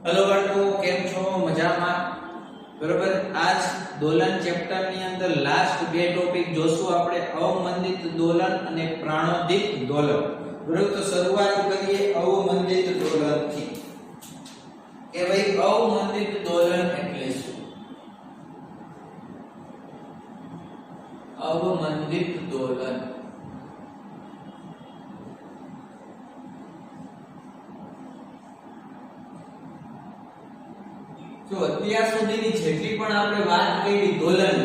Hello बाळको केम छो मजामा बराबर। आज दोलन चेप्टर ની અંદર લાસ્ટ બે ટોપિક જોશું આપણે અવમંદિત દોલન અને પ્રાણોદિત દોલન। બરાબર, તો શરૂઆત કરીએ અવમંદિત દોલન થી કે ભાઈ અવમંદિત દોલન એટલે શું। અવમંદિત દોલન तो અત્યાર સુધીની જેટલી પણ આપણે વાત કરી દોલન,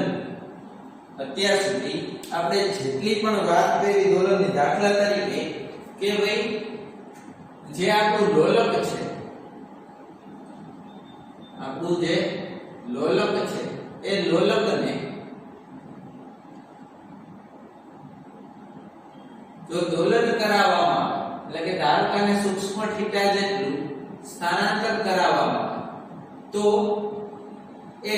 અત્યાર સુધી આપણે જેટલી પણ વાત કરી દોલનની, દાખલા તરીકે કે ભાઈ જે આપણું લોલક છે, આપણું જે લોલક છે એ લોલકને જો દોલન કરાવવામાં એટલે કે ધારકાને સૂક્ષ્મ થીટા જેટલું સ્થાનાંતર કરાવવામાં तो ए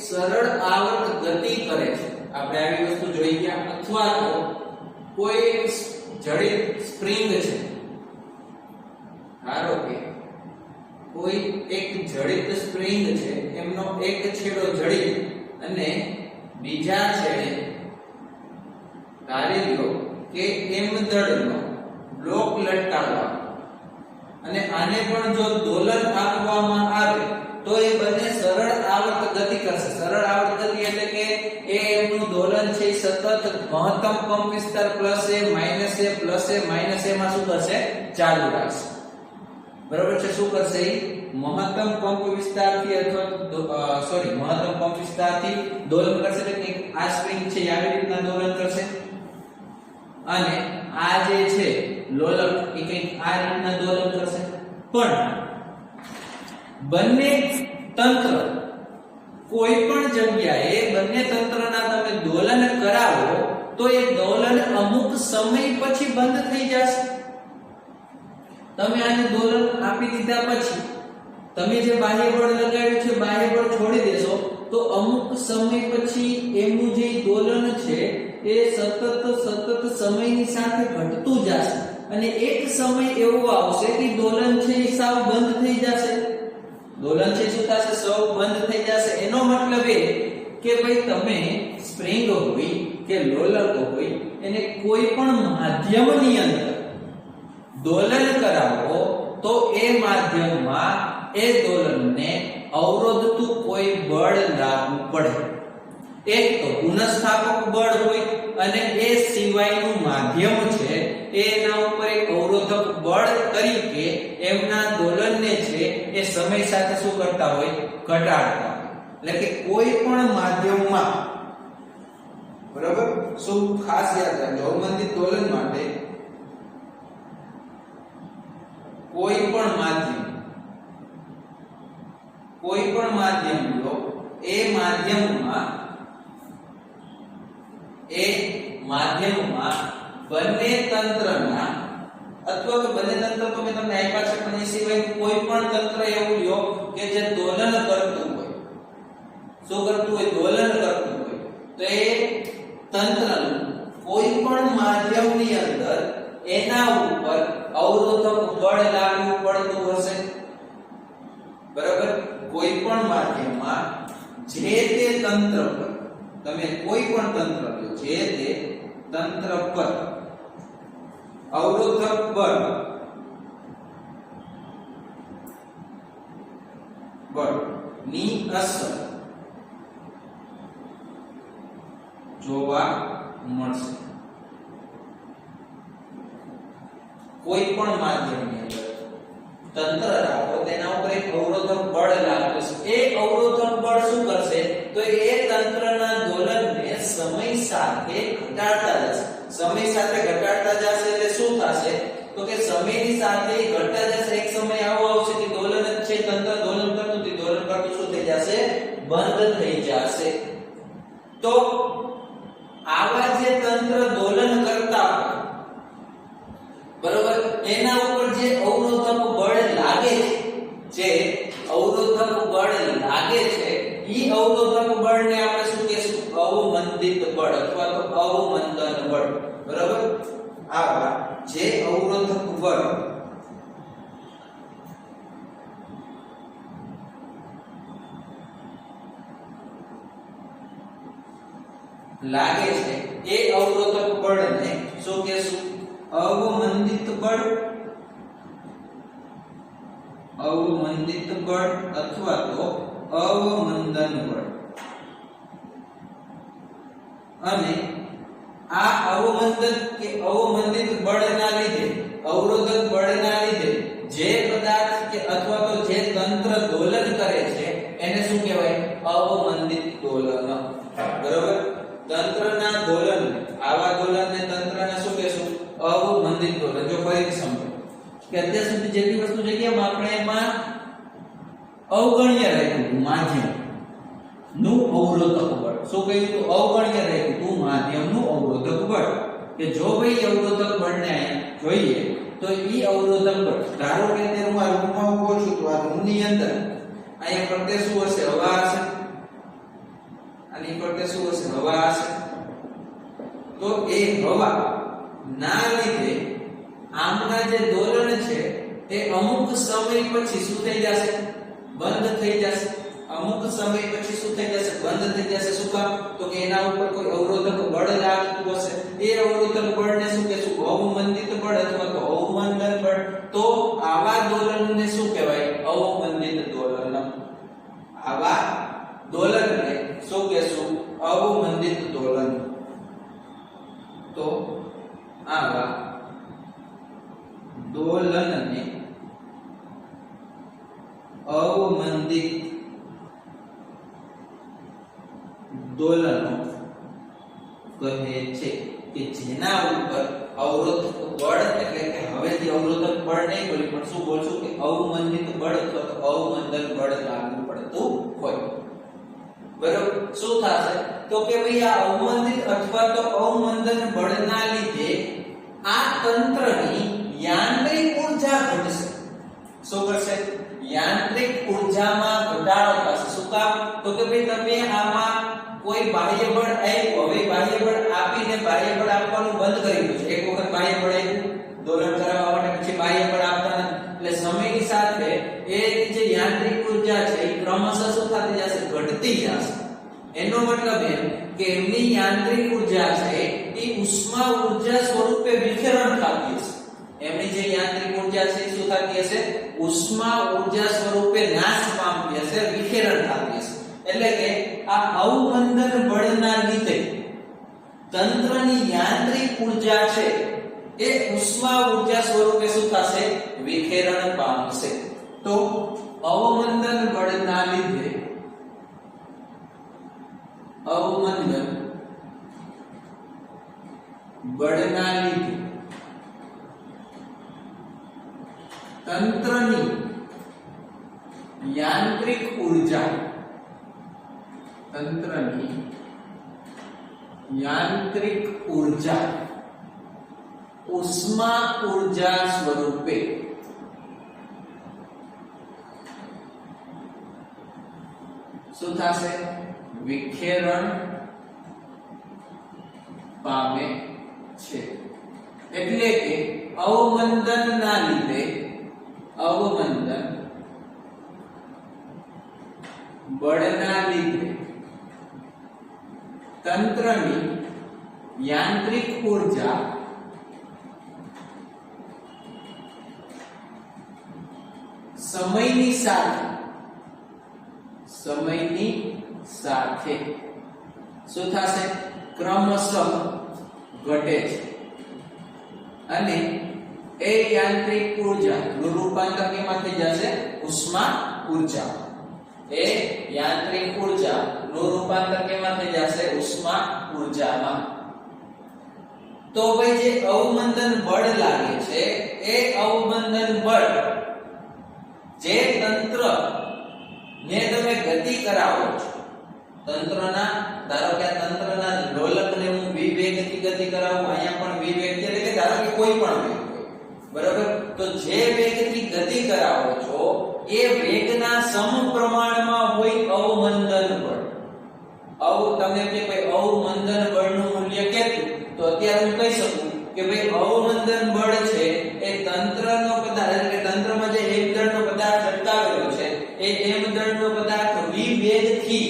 सरल आवर्त गति करे छे। આપણે આવી વસ્તુ જોઈ ગયા। અથવા તો કોઈ જડિત સ્પ્રિંગ છે, ધારો કે કોઈ એક જડિત સ્પ્રિંગ છે, એમનો એક છેડો જડિત અને બીજા છેડે ધારી લ્યો કે એમ દળનો બ્લોક લટકાવવા અને આને પણ જો દોલન આપવામાં આવે तो ये बने सरल आवर्त गति करशे। सरल आवर्त गति એટલે કે એ એનું દોલન છે સતત મહત્તમ કંપ વિસ્તાર પ્લસ એ માઈનસ એ પ્લસ એ માઈનસ એ માં શું કરશે, ચાલુ રાખશે। બરાબર છે। શું કરશે, મહત્તમ કંપ વિસ્તારથી અથવા મહત્તમ કંપ વિસ્તારથી દોલન કરશે। એટલે કે આ સ્પ્રિંગ છે આવી રીતના દોલન કરશે અને આ જે છે લોલક એ કંઈક આ રીતના દોલન કરશે। પણ બંને તંત્ર કોઈ પણ જગ્યાએ બંને તંત્રના તમે દોલન કરાવો તો એ દોલન અમુક સમય પછી બંધ થઈ જશે। તમે આને દોલન આપી દીધા પછી તમે જે બાહ્ય બળ લગાવ્યું છે, બાહ્ય બળ છોડી દેશો તો અમુક સમય પછી એનું જે દોલન છે એ સતત સમયની સાથે ઘટતું જશે અને એક સમય એવો આવશે કે દોલન છે એ સાવ બંધ થઈ જશે। દોલન છે શું થશે, સૌ બંધ થઈ જશે। એનો મતલબ એ કે ભાઈ તમે સ્પ્રિંગ હોય કે લોલક હોય એને કોઈ પણ માધ્યમની અંદર દોલન કરાવો તો એ માધ્યમમાં એ દોલનને અવરોધતું કોઈ બળ લાગુ પડે। એક તો પુનઃસ્થાપક બળ હોય અને એ સિવાયનું માધ્યમ છે એના ઉપર એક અવરોધક બળ તરીકે એમના દોલનને છે એ સમય સાથે શું કરતા હોય, ઘટાડતા હોય। એટલે કે કોઈ પણ માધ્યમમાં, બરાબર, શું ખાસ યાદ રાખજો અવમંદિત દોલન માટે કોઈ પણ માધ્યમ લો, એ માધ્યમમાં બંને તંત્રના અથવા તો બંને તંત્ર તો મેં તમને આપ્યા છે પણ એ સિવાય કોઈ પણ તંત્ર એવું લ્યો કે જે દોલન કરતું હોય, શું કરતું હોય, દોલન કરતું હોય, તો એ તંત્રનું કોઈ પણ માધ્યમની અંદર એના ઉપર અવરોધક બળ લાગુ પડતું હશે। બરાબર, કોઈ પણ માધ્યમમાં જે તે તંત્ર પર, તમે કોઈ પણ તંત્ર લ્યો, જે તે તંત્ર પર અવરોધક બળ ની અસર જોવા મળશે। કોઈ પણ માધ્યમની અંદર તંત્ર રાખો તેના ઉપર એક અવરોધક બળ લાગશે। એ અવરોધક બળ શું કરશે, તો એ તંત્રના દોલનને સમય સાથે ઘટાડતા જશે। સમય સાથે ઘટાડતા જશે એટલે શું થશે, તો કે સમયની સાથે ઘટતા જશે। એક સમય આવો આવશે કે દોલન જ છે, તંત્ર દોલન કરતું તે દોલન કરતું શું થઈ જશે, બંધ થઈ જશે। તો આવા જે તંત્ર દોલન કરતા હોય, બરોબર, એના ઉપર જે અવરોધક બળ લાગે છે, જે અવરોધક બળ લાગે છે, ઈ અવરોધક બળને આપણે શું કહેશું, અવમંદિત બળ અથવા તો અવમંદન બળ। બરાબર, આવા જે અવરોધક બળ લાગે છે એ અવરોધક બળને શું કહેશું? અવમંદિત બળ, અવમંદિત બળ અથવા તો અવમંદન બળ. અને આ અવમંદન કે અવમંદિત બળના લીધે, અવરોધક બળના લીધે જે પદાર્થ કે અથવા તો જે તંત્ર દોલન કરે છે એને શું કહેવાય? અવમંદિત દોલન. બરોબર? તંત્રના દોલન, આવા દોલનને તંત્રને શું કહેશું? અવમંદિત દોલન. જો ફરીથી સમજો કે અત્યાર સુધી જેટલી વસ્તુ જગ્યામાં આપણે એમાં અવગણ્ય રાખ્યું હતું માધ્યમ નું અવરોધક બળ. શું કહ્યું હતું? અવગણ્ય રાખ્યું હતું માધ્યમનું અવરોધક બળ. કે જો ભાઈ અવરોધક બળને જોઈએ તો ઈ અવરોધક બળ, ધારો કે હું આ રૂમમાં ઉભો છું તો આ રૂમની અંદર અહીંયા ફરતે શું હશે? હવા હશે. આની ફરતે શું હશે? હવા હશે. તો એ હવા ના લીધે આમના જે દોલન છે એ અમુક સમય પછી શું થઈ જશે? બંધ થઈ જશે. અમુક સમય પછી શું થઈ જશે? બંધ થઈ જશે. શું કામ? તો કે એના ઉપર કોઈ અવરોધક બળ લાગતું હશે. એ અવરોધક બળને શું કહેશું? અવમંદિત બળ અથવા તો અવમંદન બળ. તો આવા દોલનને શું કહેવાય? અવમંદિત દોલન. આવા દોલનને શું કહેશું? અવમંદિત દોલન. તો આવા દોલનને અવમંદિત દોલનો કહે છે કે જેના ઉપર અવરોધક બળ એટલે કે હવે જે અવરોધક બળ નહીં બોલી પણ શું બોલશું કે અવમંદિત બળ અથવા તો અવમંદન બળ લાગુ પડતું હોય. બરોબર? શું થશે? તો કે ભાઈ આ અવમંદિત અથવા તો અવમંદન બળના લીધે આ તંત્રની યાંત્રિક ઊર્જા ઘટશે. શું કરશે? યાંત્રિક ઊર્જામાં ઘટાડો થશે. શું કામ? તો કે ભાઈ તમે આમાં કોઈ બાહ્ય બળ આવ્યું, હવે બાહ્ય બળ આપીને બાહ્ય બળ આપવાનું બંધ કરી દો. એક વખત બાહ્ય બળ આવ્યું દોલન કરાવવા માટે, પછી બાહ્ય બળ આપતા નથી. એટલે સમયની સાથે એ જે યાંત્રિક ઊર્જા છે એ ક્રમશઃ શું થતી જશે? ઘટતી જશે. એનો મતલબ એમ કે એમની યાંત્રિક ઊર્જા છે એ ઉષ્મા ઊર્જા સ્વરૂપે વિખેરણ થતી હશે. એમની જે યાંત્રિક ઊર્જા છે શું થતી હશે? ઉષ્મા ઊર્જા સ્વરૂપે નાશ પામતી હશે, વિખેરણ થતી હશે. એટલે કે આ અવમંદન બળના લીધે તંત્રની યાંત્રિક ઊર્જા છે એ ઉષ્મા ઊર્જા સ્વરૂપે શું થશે? વિખેરણ પામશે. તો અવમંદન બળના લીધે, અવમંદન બળના લીધે તંત્રની યાંત્રિક ઊર્જા, તંત્રની યાંત્રિક ઊર્જા ઉષ્મા ઊર્જા સ્વરૂપે શું થશે? વિખેરણ પામે છે. એટલે કે અવમંદનના લીધે, અવમંદન બળના લીધે તંત્રની યાંત્રિક ઊર્જા સમયની સાથે શું થશે? ક્રમશઃ ઘટે છે. અને એ યાંત્રિક ઊર્જા નું રૂપાંતર કેમાં થઈ જશે? ઉષ્મા ઊર્જા. એ યાંત્રિક ઊર્જા નું રૂપાંતર કેમાં થઈ જશે? ઉષ્મા ઊર્જામાં. તો ભાઈ જે અવમંદન બળ લાગે છે એ અવમંદન બળ જે તંત્ર ને તમે ગતિ કરાવો છો, તંત્રના, ધારો કે આ તંત્રના ડોલકને હું વિવેગથી ગતિ કરાવું, અહીંયા પણ વિવેગ એટલે કે ધારો કે કોઈ પણ વેગ, બરાબર? તો જે વેગથી ગતિ કરાવો છો એ વેગના સમપ્રમાણમાં હોય અવમંદન બળ. તમે કે ભાઈ અવમંદન બળનું મૂલ્ય કેટલું? તો અત્યારે હું કહી શકું કે ભાઈ અવમંદન બળ છે એ તંત્રનો પદાર્થ એટલે કે તંત્રમાં જે એક દળનો પદાર્થ અટકાવેલો છે એ m દળનો પદાર્થ v વેગથી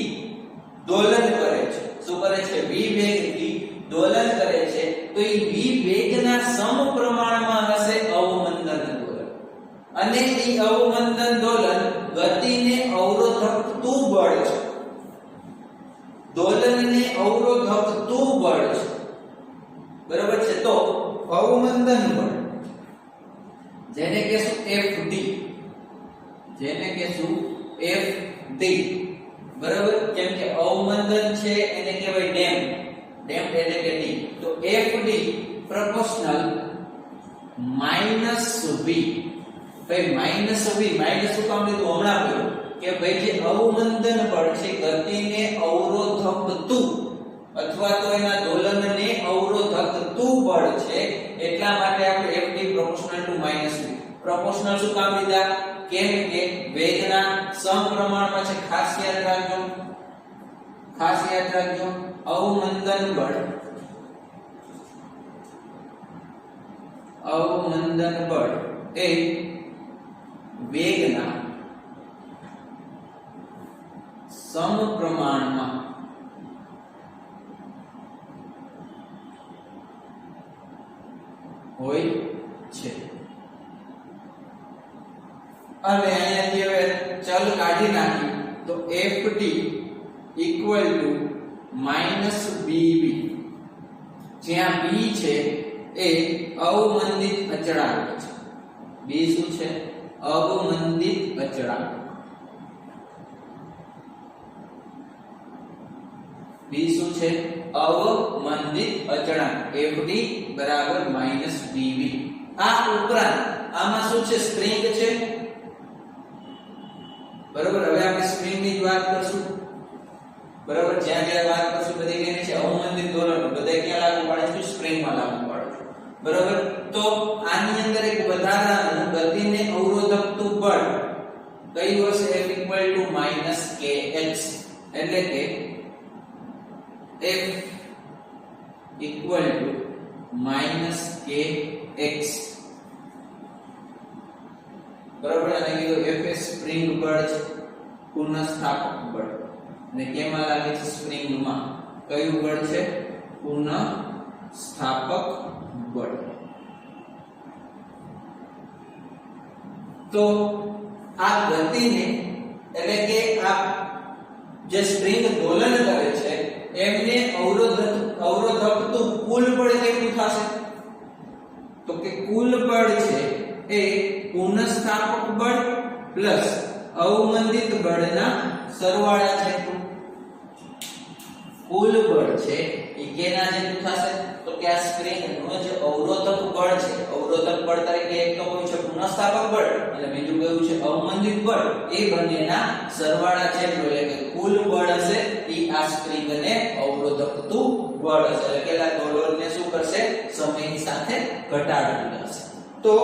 દોલન કરે છે. શું કરે છે? v વેગથી અને ઈ અવમંદન દોલન ગતિને અવરોધકતું બળ છે, દોલનને અવરોધકતું બળ છે, બરાબર છે. તો અવમંદન બળ જેને કહેશું FD, જેને કહેશું FD, બરાબર. કેમ કે અવમંદન છે એને કહેવાય ડેમ્પ, ડેમ્પ એટલે કે D. તો FD પ્રોપોર્શનલ -V. ભાઈ -V માઈનસ શું કામ લીધું હમણાં કહ્યું કે ભાઈ જે અવમંદન બળ છે ગતિને અવરોધકતું અથવા તો એના દોલનને અવરોધકતું બળ છે, એટલા માટે આપણે FD proportional two -V. Proportional શું કામ લીધા? કેમ કે વેગના સમપ્રમાણમાં છે. ખાસ યાદ રાખજો, ખાસ યાદ રાખજો. અવમંદન બળ, અવમંદન બળ એ વેગના સમપ્રમાણમાં હોય છે. અને અહીંયાથી હવે ચલ કાઢી નાખી તો FD ઇક્વલ ટુ -BV, જ્યાં B છે એ અવમંદિત અચળાંક છે. B શું છે? અવમંદિત અચળાંક. B શું છે? અવમંદિત અચળાંક. FD બરાબર -BV. આ ઉપરાંત આમાં શું છે? સ્પ્રિંગ છે, બરાબર. હવે આપણે સ્પ્રિંગ ની જ વાત કરશું, બરાબર. જ્યાં જ્યાં વાત કરશું બધી કેની છે? અવમંદિત દોલન. બધા ક્યાં લાગુ પાડે છે? સ્પ્રિંગ માં લાગુ પાડે છે, બરાબર. તો આની અંદર એક વધારાનું ગતિને અવરોધકતું બળ કયું હશે? F ઇક્વલ ટુ -kx, એટલે કે F ઇક્વલ ટુ -kx, બરાબર. અને કીધું F એ સ્પ્રિંગ બળ છે, પુનઃસ્થાપક બળ. અને કેમાં લાગે છે? સ્પ્રિંગ માં. કયું બળ છે? પુનઃસ્થાપક બળ. તો આ ગતિને એટલે કે આ જે સ્પ્રિંગ દોલન કરે છે એમને અવરોધકતું કુલ બળ કેટલું થશે? તો કે કુલ બળ છે એ પુનઃસ્થાપક બળ પ્લસ અવમંદિત બળના સરવાળા જેટલું. કુલ બળ છે એ કેના જેટલું થશે? તો કે આ સ્પ્રિંગ નો જે અવરોધક બળ છે, અવરોધક બળ તરીકે એક તો કયું છે? પુનઃસ્થાપક બળ, અને બીજું કયું છે? અવમંદિત બળ. એ બંનેના સરવાળા જેટલું એટલે કે કુલ બળ હશે એ આ સ્પ્રિંગ ને અવરોધકતું બળ હશે. એટલે કે આ દોલનને શું કરશે? સમયની સાથે ઘટાડતું હશે. તો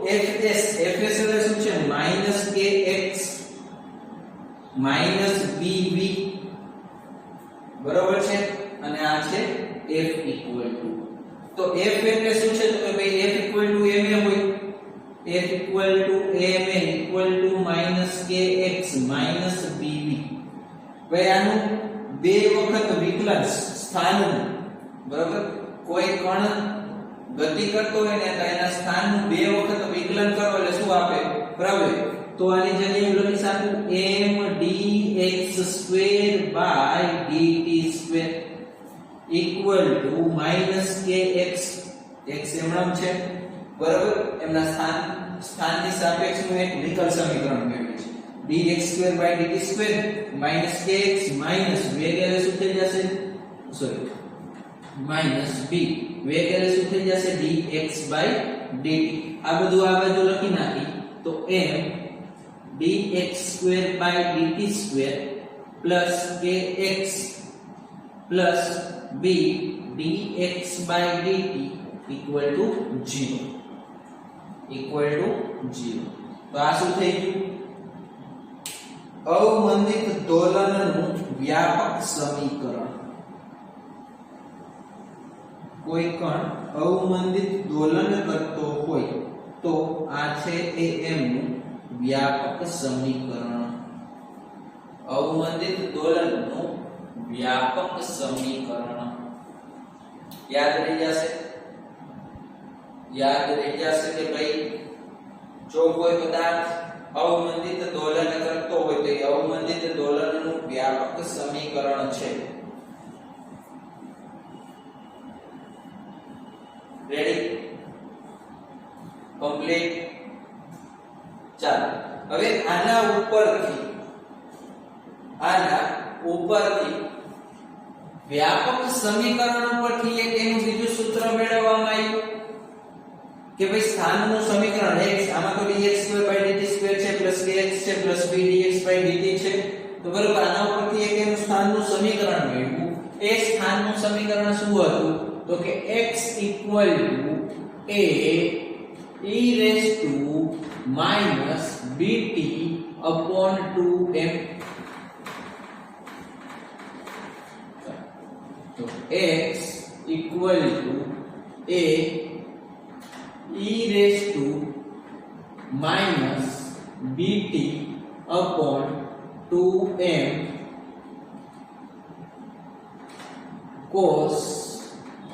Fs એટલે શું છે? -kx -bv, બરોબર છે. અને આ છે F ઇક્વલ ટુ. તો F એટલે શું છે? તો કે ભાઈ F ઇક્વલ ટુ ma હોય. F equal to ma equal to -kx -bv. ભાઈ આનું બે વખત વિકલન સ્થાનનું, બરોબર. કોઈ કણ ગતિ કરતો હોય ને તો એના સ્થાનનું બે વખત વિકલન કરો એટલે શું આપે? પ્રવેગ. તો આની જગ્યાએ હું લખી શકું mdx² dt² equal to -kx. x એમણમ છે, બરાબર. એમના સ્થાનની સાપેક્ષનું એક વિકલ સમીકરણ મેળવ્યું છે. dx² dt² -kx માઈનસ વેગ એટલે શું થઈ જશે? Sorry -b. વેગ એટલે શું થઈ જશે? dx/dt. આ બધું આ બાજુ લખી નાખી તો m dx² dt² plus kx plus b dx/dt equal to 0. તો આ શું થઈ ગયું? અવમંદિત દોલનનું વ્યાપક સમીકરણ. કોઈ કણ અવમંદિત દોલન કરતો હોય તો આ છે એ એમનું વ્યાપક સમીકરણ. અવમંદિત દોલનનું વ્યાપક સમીકરણ યાદ રહી જશે કે ભાઈ જો કોઈ પદાર્થ અવમંદિત દોલન કરતો હોય તો એ અવમંદિત દોલનનું વ્યાપક સમીકરણ છે. રેડી? કમ્પ્લીટ. ચાલો હવે આના ઉપરથી વ્યાપક સમીકરણ પરથી એક એનું બીજું સૂત્ર મેળવવામાં આવ્યું કે ભાઈ સ્થાનનું સમીકરણ x આમાં તો dx2/dt2 છે +dx છે +b/dx/dt છે તો બરોબર. આના ઉપરથી એક એનું સ્થાનનું સમીકરણ મેળવ્યું. એ સ્થાનનું સમીકરણ શું હતું તો કે x = a e bt/2m. तो x = a e bt/2m cos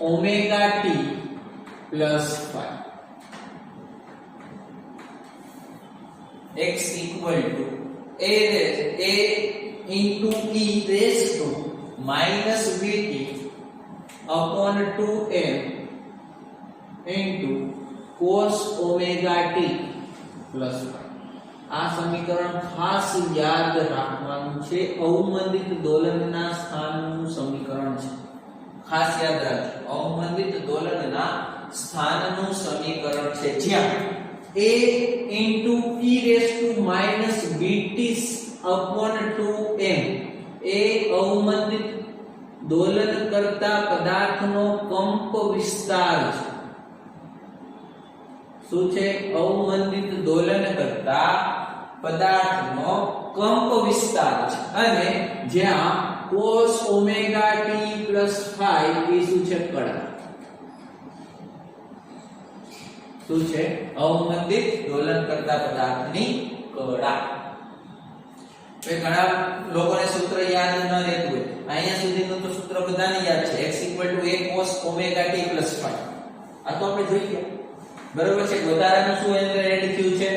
omega t plus phi. x = a into e raised to minus bt/2m into cos omega t plus phi. આ સમીકરણ ખાસ યાદ રાખવાનું છે. અવમંદિત દોલનના સ્થાનનું સમીકરણ છે. ખાસ યાદ રાખજો. અવમંદિત દોલનના સ્થાનનું સમીકરણ છે જ્યાં a into e raised to minus bt/2m એ અવમંદિત દોલન કરતા પદાર્થનો કંપ વિસ્તાર છે. શું છે? અવમંદિત દોલન કરતા પદાર્થનો કંપ વિસ્તાર છે અને જ્યાં cos omega t plus phi એ શું છે? કડા. શું છે? અવમંદિત દોલન કરતા પદાર્થની કડા. તો ઘણા લોકોને સૂત્ર યાદ ન રહેતું હોય. અહીંયા સુધીનું તો સૂત્ર બધાને યાદ છે. x = a cos omega t plus phi. આ તો આપણે જોઈ ગયા. બરોબર છે. વધારાનું શું અંદર એડ થયું છે?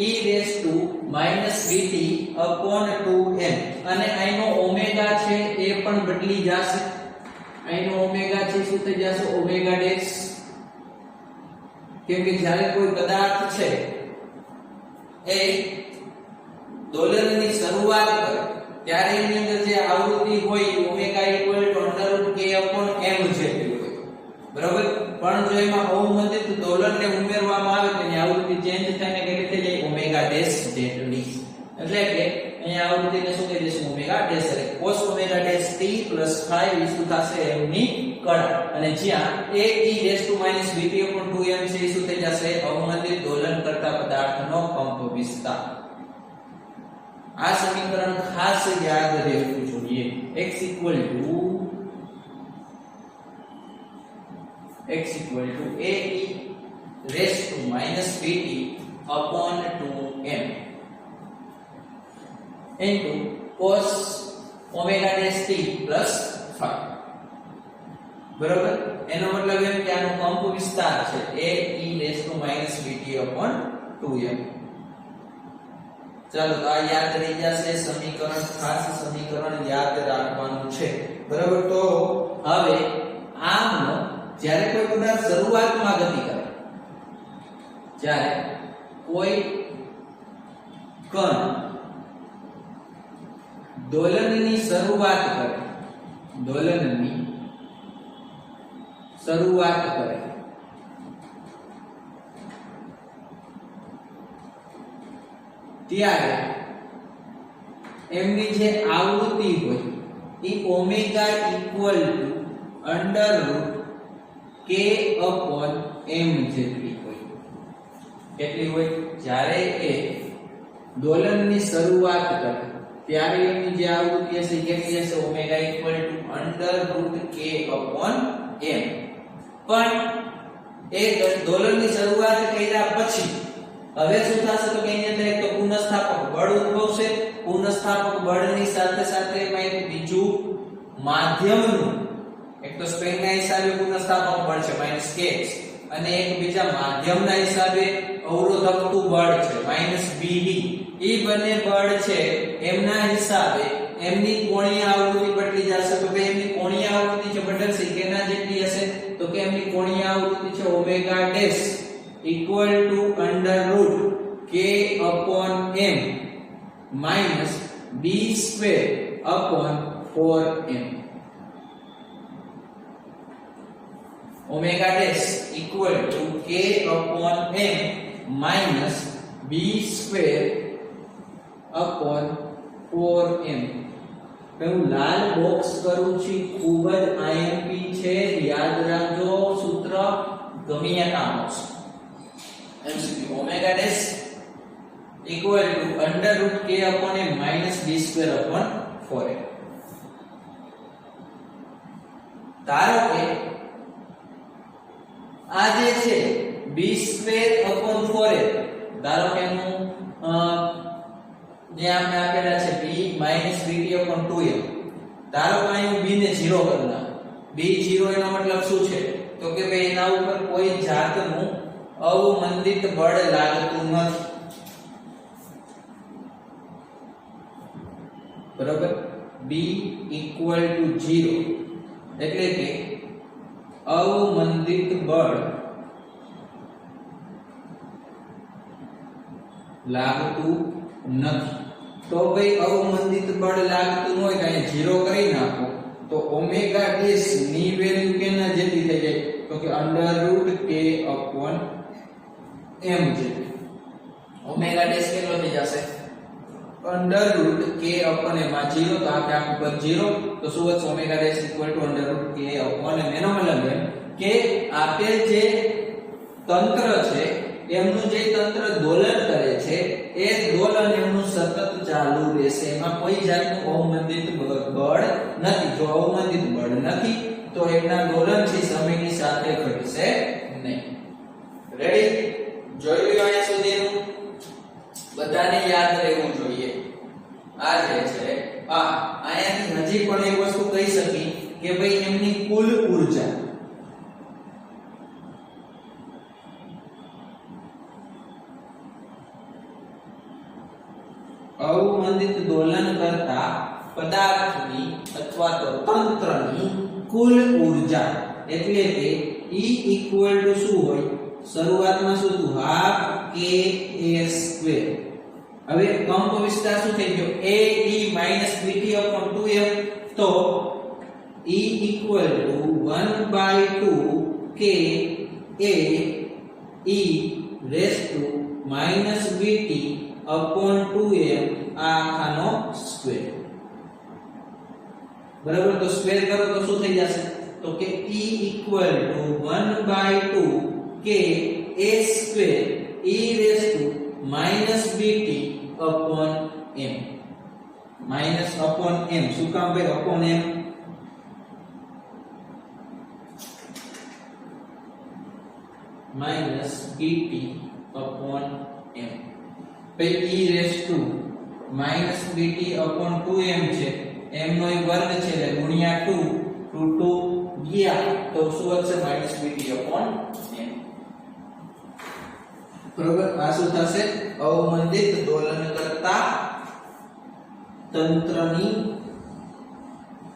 e raised to minus bt/2m અને અહીંનો ઓમેગા છે એ પણ બદલી જશે. અહીંનો ઓમેગા છે શું થઈ જશે? Omega dash. કેમ કે જ્યારે કોઈ પદાર્થ છે એ દોલનની શરૂઆત કરે ત્યારે એની અંદર જે આવૃત્તિ હોય ઓમેગા = √k/m જેટલી હોય. બરાબર? પણ જો એમાં અવમંદિત દોલનને ઉમેરવામાં આવે તો એની આવૃત્તિ ચેન્જ થઈને કેટલી થઈ જાય? ઓમેગા ડેશ જેટલી. એટલે કે અહીંયા આવૃત્તિને શું કહી દઈશું? Omega dash. એટલે cos omega dash t plus phi શું થશે? એમની કળ. અને જ્યાં a e raised to minus bt/2m છે શું થઈ જશે? અવમંદિત દોલન કરતા પદાર્થનો કંપ વિસ્તાર. આ સમીકરણ ખાસ યાદ રાખવું જોઈએ. x = a e raised to minus bt/2m into cos omega dash t plus phi. બરોબર? એનો મતલબ એમ કે આનો કંપ વિસ્તાર છે a e raised to minus bt/2m. ચાલો તો આ યાદ રહી જશે. સમીકરણ ખાસ સમીકરણ યાદ રાખવાનું છે. બરાબર? તો હવે આમનો જ્યારે કોઈ પદાર્થ શરૂઆતમાં ગતિ કરે, જ્યારે કોઈ કણ દોલનની શરૂઆત કરે ત્યારે એમની જે આવૃત્તિ હોય એ ઓમેગા = √k/m જેટલી હોય. કેટલી હોય? જ્યારે એ દોલનની શરૂઆત કરે ત્યારે એની જે આવૃત્તિ હશે કેટલી હશે? Omega = √k/m. પણ એ દોલનની શરૂઆત કર્યા પછી હવે શું થશે તો કે એની અંદર એક તો પુનઃસ્થાપક બળ ઉદ્ભવશે. પુનઃસ્થાપક બળની સાથે સાથે એમાં એક બીજું માધ્યમનું, એક તો સ્પ્રિંગના હિસાબે પુનઃસ્થાપક બળ છે -kx અને એક બીજા માધ્યમના હિસાબે અવરોધકતું બળ છે -BD એ બંને બળ છે એમના હિસાબે એમની કોણીય આવૃત્તિ બદલી જશે તો કે એમની કોણીય આવૃત્તિ છે બદલશે કેના જેટલી હશે તો કે એમની કોણીય આવૃત્તિ છે omega dash equal to under route k upon m minus b square upon 4m omega dash equal to k upon m minus b square upon 4m હું લાલ બોક્સ કરું છું ખૂબ જ આઈએમપી છે યાદ રાખજો સૂત્ર ગમે કામ આવશે MCQ omega dash equal to under root k upon m minus b square upon 4m ધારો કે આ જે છે b square upon 4m ધારો કે હું જે આપણે આપેલા છે b minus bt upon 2m ધારો કે અહીં હું b ને 0 કરી નાખું b 0 એનો મતલબ શું છે તો કે ભાઈ એના ઉપર કોઈ જાતનું અવમંદિત બળ લાગતું નથી બરાબર b equal to 0 એટલે કે અવમંદિત બળ લાગતું નથી તો ભાઈ અવમંદિત બળ લાગતું હોય તો અહીં 0 કરી નાખો તો ઓમેગા ડેશ ની વેલ્યુ કેના જેટલી થઈ જાય તો કે under route k upon m જેટલી ઓમેગા ડેશ કેટલો થઈ જશે under route k upon m આ 0 તો આપણે આ ઉપર 0 તો શું વધશે omega dash equal to under route k upon m એનો મતલબ એમ કે આપેલ જે તંત્ર છે એમનું જે તંત્ર દોલન કરે છે એ દોલન એમનું સતત ચાલુ રહેશે એમાં કોઈ જાતનું અવમંદિત બળ નથી જો અવમંદિત બળ નથી તો એમના દોલન છે સમયની સાથે ઘટશે નહીં રેડી જોઈ લો અહીંયા સુધીનું બધાને યાદ રહેવું જોઈએ આ જે છે અહીંયાથી હજી પણ એક વસ્તુ કહી શકી કે ભાઈ એમની કુલ ઊર્જા અવમંદિત દોલન કરતા પદાર્થની અથવા તો તંત્રની કુલ ઊર્જા એટલે કે E ઇક્વલ ટુ શું હોય શરૂઆતમાં શું હતું હાફ k a સ્ક્વેર હવે કંપ વિસ્તાર શું થઈ ગયો a e bt upon 2m તો E equal to 1/2 k a e raise to bt upon 2m આ આખાનો સ્ક્વેર બરાબર તો સ્ક્વેર કરો તો શું થઈ જશે તો કે E equal to 1/2 k a square e raise to bt upon m minus upon m શું કામ ભાઈ upon m minus bt upon m ભાઈ e raise to bt upon 2m છે m નો વર્ગ છે એટલે ગુણ્યા 2 ગયા તો શું વધશે bt upon m બરોબર આ શું થશે અવમંદિત દોલન કરતા તંત્રની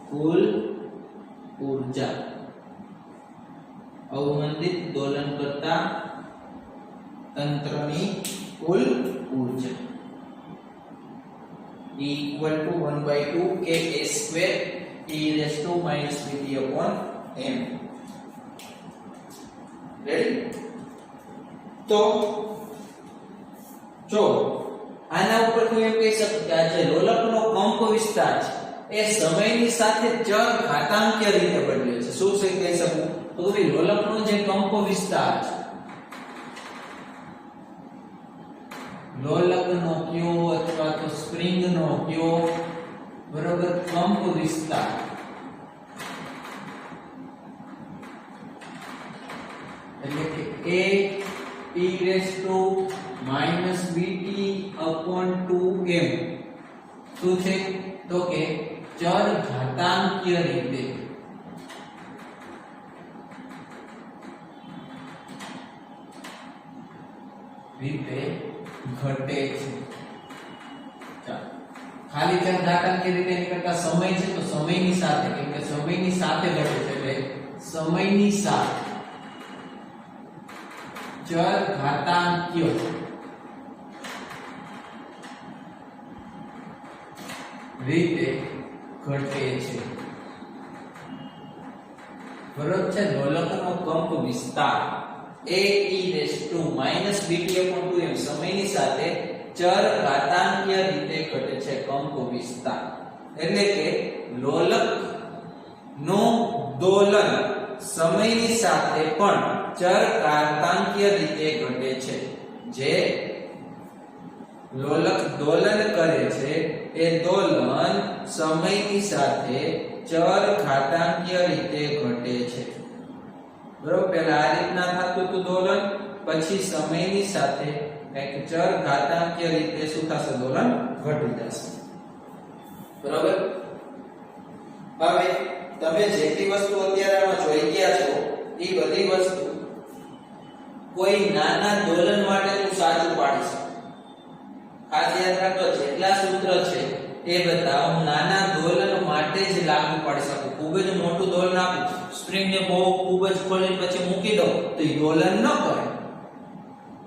કુલ ઊર્જા અવમંદિત દોલન કરતા તંત્રની કુલ ઊર્જા E equal to 1/2 k a square e raised to bt upon m ready તો જો આના ઉપર હું એમ કહી શકું કે આ જે લોલકનો કંપ વિસ્તાર છે એ સમયની સાથે ચર ઘાતાંકીય રીતે બદલે છે શું છે કહી શકું તો ભાઈ લોલકનો જે કંપ વિસ્તાર છે લોલકનો કયો અથવા તો સ્પ્રિંગનો કયો બરોબર કંપ વિસ્તાર એટલે કે a e raised to bt upon 2m શું છે તો કે ચર ઘાતાંકીય રીતે રીતે ઘટે છે। ચાલો ખાલી ચલ ઘાતાંકીય રીતે નીકળતા સમય છે તો સમયની સાથે, કેમ કે સમયની સાથે ઘટે છે એટલે સમયની સાથે ચલ ઘાતાંકીય રીતે ઘટે છે। બરોબર છે। દોલકનો કંપ વિસ્તાર ae−bt/2m સમયની સાથે ચર ઘાતાંકીય રીતે ઘટે છે કંપ વિસ્તાર। એટલે કે લોલક નો દોલન સમયની સાથે પણ ચર ઘાતાંકીય રીતે ઘટે છે। જે લોલક દોલન કરે છે એ દોલન સમયની સાથે ચર ઘાતાંકીય રીતે ઘટે છે। બરોબર, પહેલા આ રીતના થતું હતું દોલન, પછી સમયની સાથે એક ચર ઘાતાંકીય રીતે શું થશે? દોલન ઘટી જશે। બરોબર, હવે તમે જેટલી વસ્તુ અત્યારે આમાં જોઈ ગયા છો એ બધી વસ્તુ કોઈ નાના દોલન માટે તું સાચું પાડી શકે। ખાસ યાદ રાખજો, જેટલા સૂત્ર છે એ બધા હું નાના દોલન માટે જ લાગુ પાડી શકું। ખૂબ જ મોટું દોલન આપું, સ્પ્રિંગ ને બહુ ખૂબ જ ખોલીને પછી મૂકી દઉં તો એ દોલન ન કરે,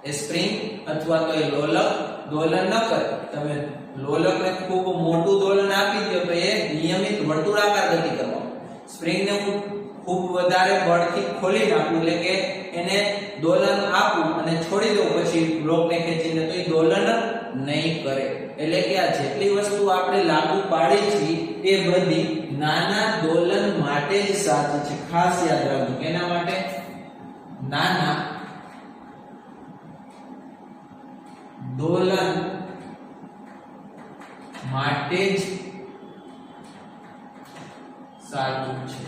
એ સ્પ્રિંગ અથવા તો એ લોલક દોલન ન કરે। તમે લોલકને ખૂબ મોટું દોલન આપી દો તો એ નિયમિત વર્તુળાકાર ગતિ કરવાનો। સ્પ્રિંગને હું ખૂબ વધારે બળથી ખોલી નાખું એટલે કે એને દોલન આપું અને છોડી દઉં પછી બ્લોકને ખેંચીને, તો એ દોલન નહીં કરે। એટલે કે આ જેટલી વસ્તુ આપણે લાગુ પાડી છે એ બધી નાના દોલન માટે જ સાચી છે। ખાસ યાદ રાખજો, કેના માટે? નાના દોલન માટે જ સાચું છે।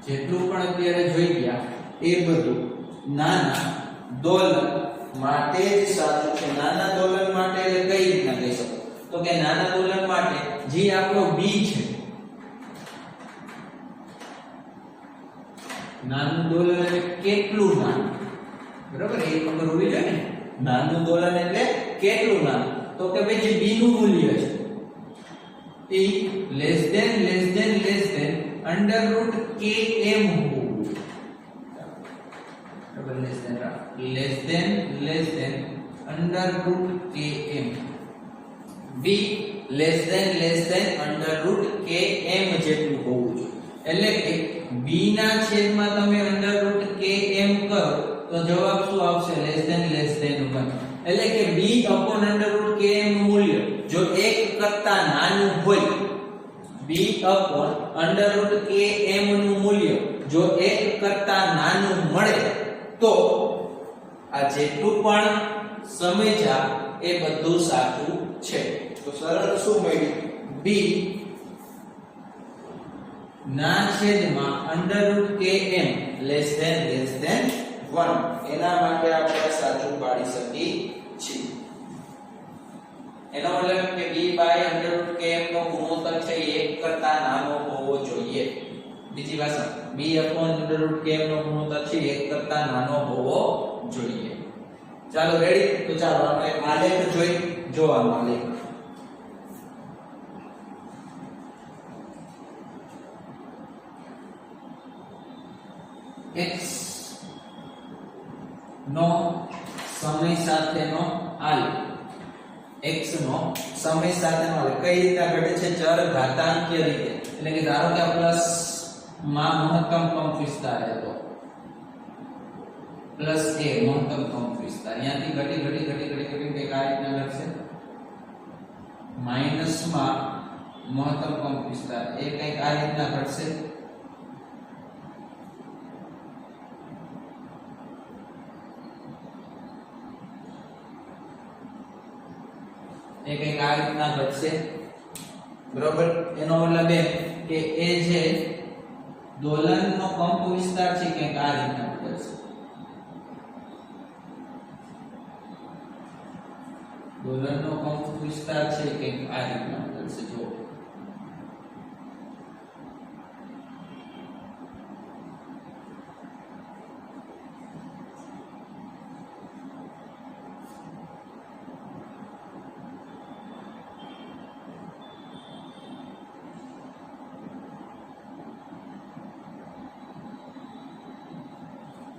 જેટલું પણ અત્યારે જોઈ ગયા એ બધું નાના દોલન માટે જ સાચું છે। નાના દોલન માટે એટલે કઈ રીતના કહી શકો? તો કે નાના દોલન માટે જે આપણો બી છે, નાનું દોલન એટલે કેટલું નાનું? બરાબર, એ ખબર હોવી જોઈએ ને। નાનું દોલન એટલે કેટલું નાનું? તો કે ભાઈ જે બી નું મૂલ્ય છે એ લેસ ધેન √km હોવું। બરાબર, લેસ ધેન √km, બી લેસ ધેન √km જેટલું હોવું જોઈએ। એટલે કે બી ના છેદમાં તમે √km કરો તો જવાબ શું આવશે? Less than 1। એટલે કે b/√km નું મૂલ્ય જો 1 કરતા નાનું હોય, b/√km નું મૂલ્ય જો 1 કરતા નાનું મળે તો આ જેટલું પણ સમજ્યા એ બધું સાચું છે। તો સરળ શું મળ્યું? b ના છેદમાં √km લેસ ધેન 1, એના માટે આપણે સાચું પાડી શકીએ છીએ। એનો મતલબ કે b/√km નો ગુણોત્તર છે 1 કરતા નાનો હોવો જોઈએ। બીજી ભાષા, b/√km નો ગુણોત્તર છે 1 કરતા નાનો હોવો જોઈએ। ચાલો રેડી? તો ચાલો આપણે આલેખ જોઈ જોવાનો આલેખ। x નો સમય સાથેનો આલેખ, x નો સમય સાથેનો આલેખ કઈ રીતે ઘટે છે? ચર ઘાતાંકીય રીતે। એટલે કે ધારો કે પ્લસ માં મહત્તમ કંપ વિસ્તાર હતો, પ્લસ a મહત્તમ કંપ વિસ્તાર, અહીંયાથી ઘટી કઈક આ રીતના ઘટશે। માઈનસ માં મહત્તમ કંપ વિસ્તાર એ કઈક આ રીતના ઘટશે। એ કઈક આ રીતના ઘટશે। બરોબર, એનો મતલબ એ કે એ જે દોલનનો કંપ વિસ્તાર છે કઈક આ રીતના બદલશે। દોલનનો કંપ વિસ્તાર છે કઈક આ રીતના બદલશે। જો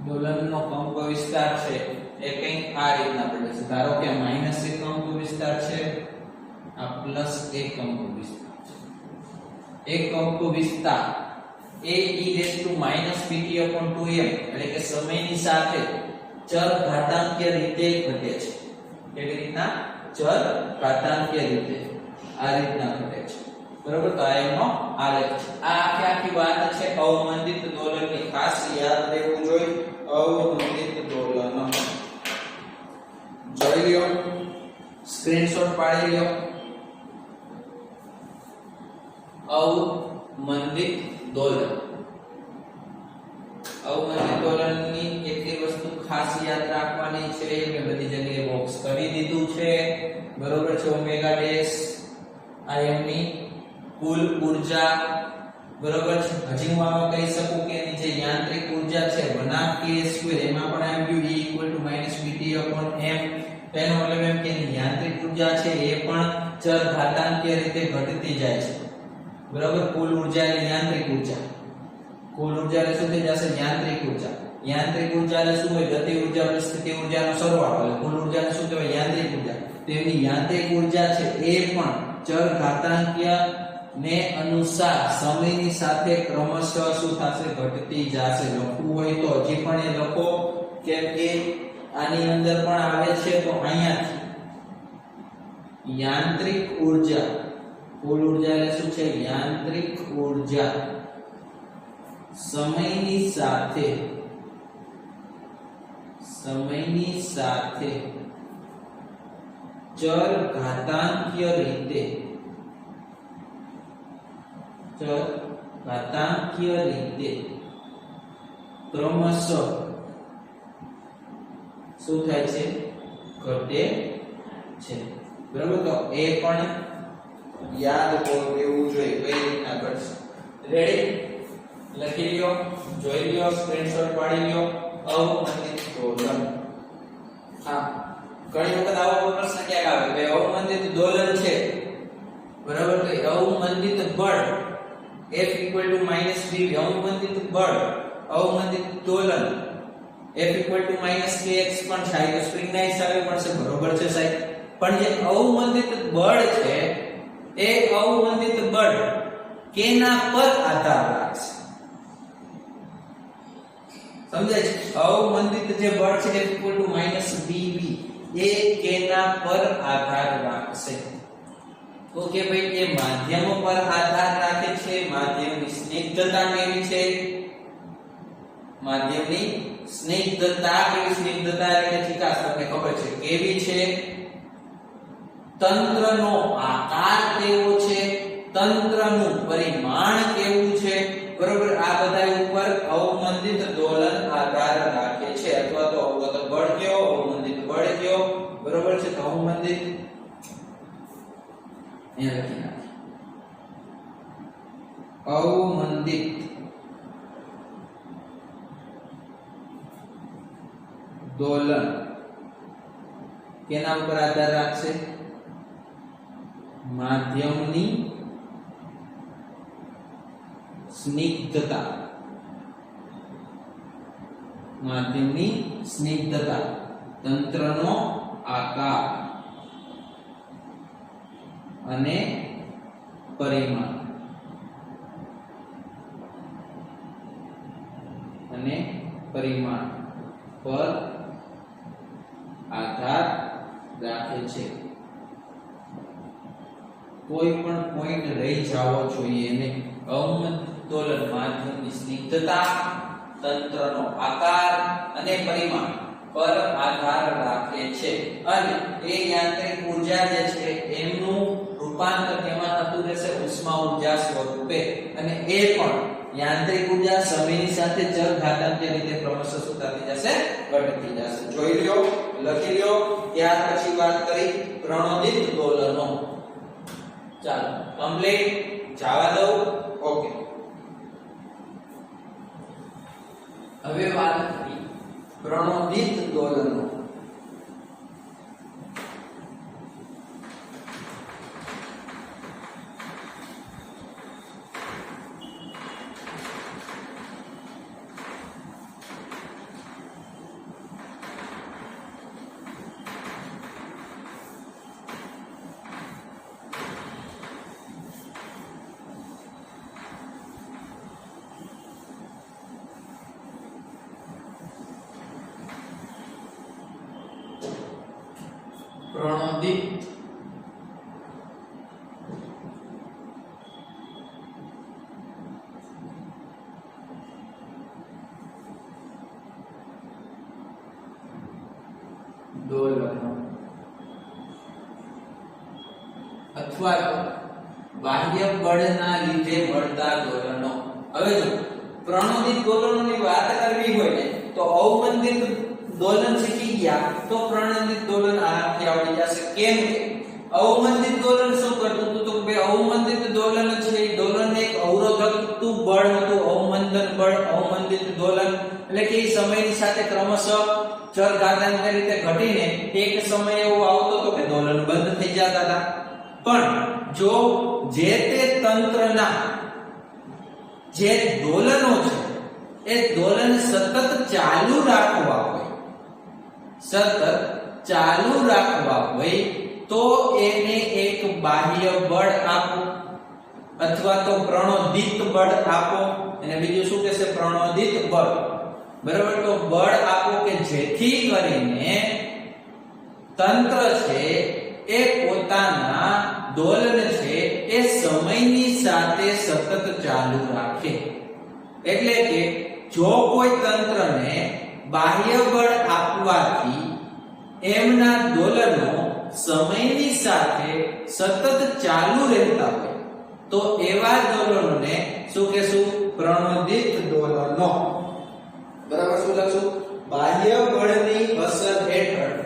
દોલનનો કંપ વિસ્તાર છે એ કંઈક આ રીતના પડે છે. ધારો કે માઈનસ એક કંપ વિસ્તાર છે, આ પ્લસ એક કંપ વિસ્તાર છે. એક કંપ વિસ્તાર એ e−pt/2m એટલે કે સમયની સાથે ચર ઘાતાંકીય રીતે ઘટે છે. કેવી રીતના? ચર ઘાતાંકીય રીતે આ રીતના ઘટે છે. બરોબર? તો આ એનો આલેખ છે. આ આખી વાત છે અવમંદિત દોલનની. ખાસ યાદ રહેવું જોઈએ અવમંદિત દોલન. જોઈ લ્યો, સ્ક્રીનશોટ પાડી લ્યો. અવમંદિત દોલન. અવમંદિત દોલનની કેટલી વસ્તુ ખાસ યાદ રાખવાની છે મેં બધી જગ્યાએ બોક્સ કરી દીધું છે. બરોબર છે? ઓમેગા ડેશ આ એમની કુલ ઊર્જા. બરોબર છે? હજી હું આમાં કહી શકું કે એની જે યાંત્રિક ઊર્જા છે 1/k² એમાં પણ આવ્યું E =-bt/m. તેનો મતલબ એમ કે એની યાંત્રિક ઊર્જા છે એ પણ ચર ઘાતાંકીય રીતે ઘટતી જાય છે. બરાબર? કુલ ઊર્જા એટલે યાંત્રિક ઊર્જા. કુલ ઊર્જા એટલે શું થઈ જશે? યાંત્રિક ઊર્જા. યાંત્રિક ઊર્જા એટલે શું હોય? ગતિ ઊર્જા અને સ્થિતિ ઊર્જાનો સરવાળો. એટલે કુલ ઊર્જાને શું કહેવાય? યાંત્રિક ઊર્જા. તો એની યાંત્રિક ઊર્જા છે એ પણ ચર ઘાતાંકીય ને અનુસાર સમયની સાથે ક્રમશઃ શું થશે? ઘટતી જશે. લખવું હોય તો હજી પણ એ લખો, કેમ કે આની અંદર પણ આવે છે. તો અહીંયાથી યાંત્રિક ઊર્જા, કુલ ઊર્જા એટલે શું છે? યાંત્રિક ઊર્જા સમયની સાથે ચર ઘાતાંકીય રીતે ક્રમશઃ શું થાય છે? ઘટે છે. બરાબર? તો એ પણ યાદ રહેવું જોઈએ કઈ રીતના ઘટશે. રેડી? લખી લ્યો, જોઈ લ્યો, સ્ક્રીનશોટ પાડી લ્યો. અવમંદિત દોલન. હા, ઘણી વખત આવો પ્રશ્ન ક્યાંક આવે કે અવમંદિત દોલન છે. બરાબર? તો અવમંદિત બળ F = -v. અવમંદિત બળ, અવમંદિત દોલન F = -kx પણ થાય તો સ્પ્રિંગના હિસાબે મળશે. બરોબર છે સાહેબ? પણ જે અવમંદિત બળ છે એ અવમંદિત બળ કેના પર આધાર રાખશે? સમજાય છે? અવમંદિત જે બળ છે F = -bv એ કેના પર આધાર રાખશે? તો કે ભાઈ એ માધ્યમો પર આધાર રાખે છે. માધ્યમની સ્નિગ્ધતા કેવી છે? માધ્યમની સ્નિગ્ધતા કેવી? સ્નિગ્ધતા એટલે કે ચિકાસ તમને ખબર છે કેવી છે? તંત્રનો આકાર કેવો છે? તંત્રનું પરિમાણ કેવું છે? બરોબર? આ બધા ઉપર અવમંદિત દોલન આધાર રાખે છે. અથવા તો અવગત બળ કયો, અવમંદિત બળ કયો? બરોબર છે? તો અવમંદિત અહીંયા લખી નાખીએ. અવમંદિત દોલન કેના ઉપર આધાર રાખશે? માધ્યમની સ્નિગ્ધતા. માધ્યમની સ્નિગ્ધતા, તંત્રનો આકાર અને પરિમાણ પર આધાર રાખે છે. કોઈ પણ પોઈન્ટ રહી જવો જોઈએ નહીં. અવમંદિત દોલન માધ્યમની સ્નિગ્ધતા, તંત્રનો આકાર અને પરિમાણ પર આધાર રાખે છે. અને એ યાંત્રિક ઊર્જા જે છે એમનું રૂપાંતર તેમાં થતું રહેશે ઉષ્મા ઊર્જા સ્વરૂપે. અને એ પણ યાંત્રિક ઊર્જા સમયની સાથે ચર ઘાતાંકીય રીતે ક્રમશઃ શું થતી જશે? ઘટતી જશે. જોઈ લ્યો, લખી લ્યો. ત્યાર પછી વાત કરી પ્રણોદિત દોલનો. ચાલો કમ્પ્લીટ જવા દો. ઓકે, હવે વાત કરી પ્રણોદિત દોલનો. પ્રણોદિત દોલનો અથવા તો બાહ્ય બળના લીધે મળતા દોલનો. હવે જો પ્રણોદિત દોલનોની વાત કરવી હોય ને તો અવમંદિત દોલન શીખી ગયા તો પ્રણોદિત દોલન આરામથી આવડી જશે. કેમ કે અવમંદિત દોલન શું કરતું હતું? તો કે અવમંદિત દોલન છે એ દોલનને એક અવરોધક બળ હતું, અવમંદન બળ. અવમંદિત દોલન એટલે કે એ સમયની સાથે ક્રમશઃ ચરઘાતાંક રીતે ઘટીને એક સમય એવો આવતો હતો કે દોલન બંધ થઈ જતા હતા. પણ જો જે તે તંત્રના જે દોલનો છે એ દોલન સતત ચાલુ રાખવા હોય, સતત ચાલુ રાખવા હોય તો એને એક બાહ્ય બળ આપો અથવા તો પ્રણોદિત બળ આપો. એને બીજું શું કહેશે? પ્રણોદિત બળ. બરાબર. તો બળ આપો કે જેથી કરીને તંત્ર છે એ પોતાના દોલન છે એ સમયની સાથે સતત ચાલુ રાખે. એટલે કે જો કોઈ તંત્રને બાહ્ય બળ આપવાથી એમના દોલનો સમયની સાથે સતત ચાલુ રહેતા હોય તો એવા દોલનોને શું કહેશું? પ્રણોદિત દોલનો. બરાબર. શું લખશું? બાહ્ય બળની અસર હેઠળ,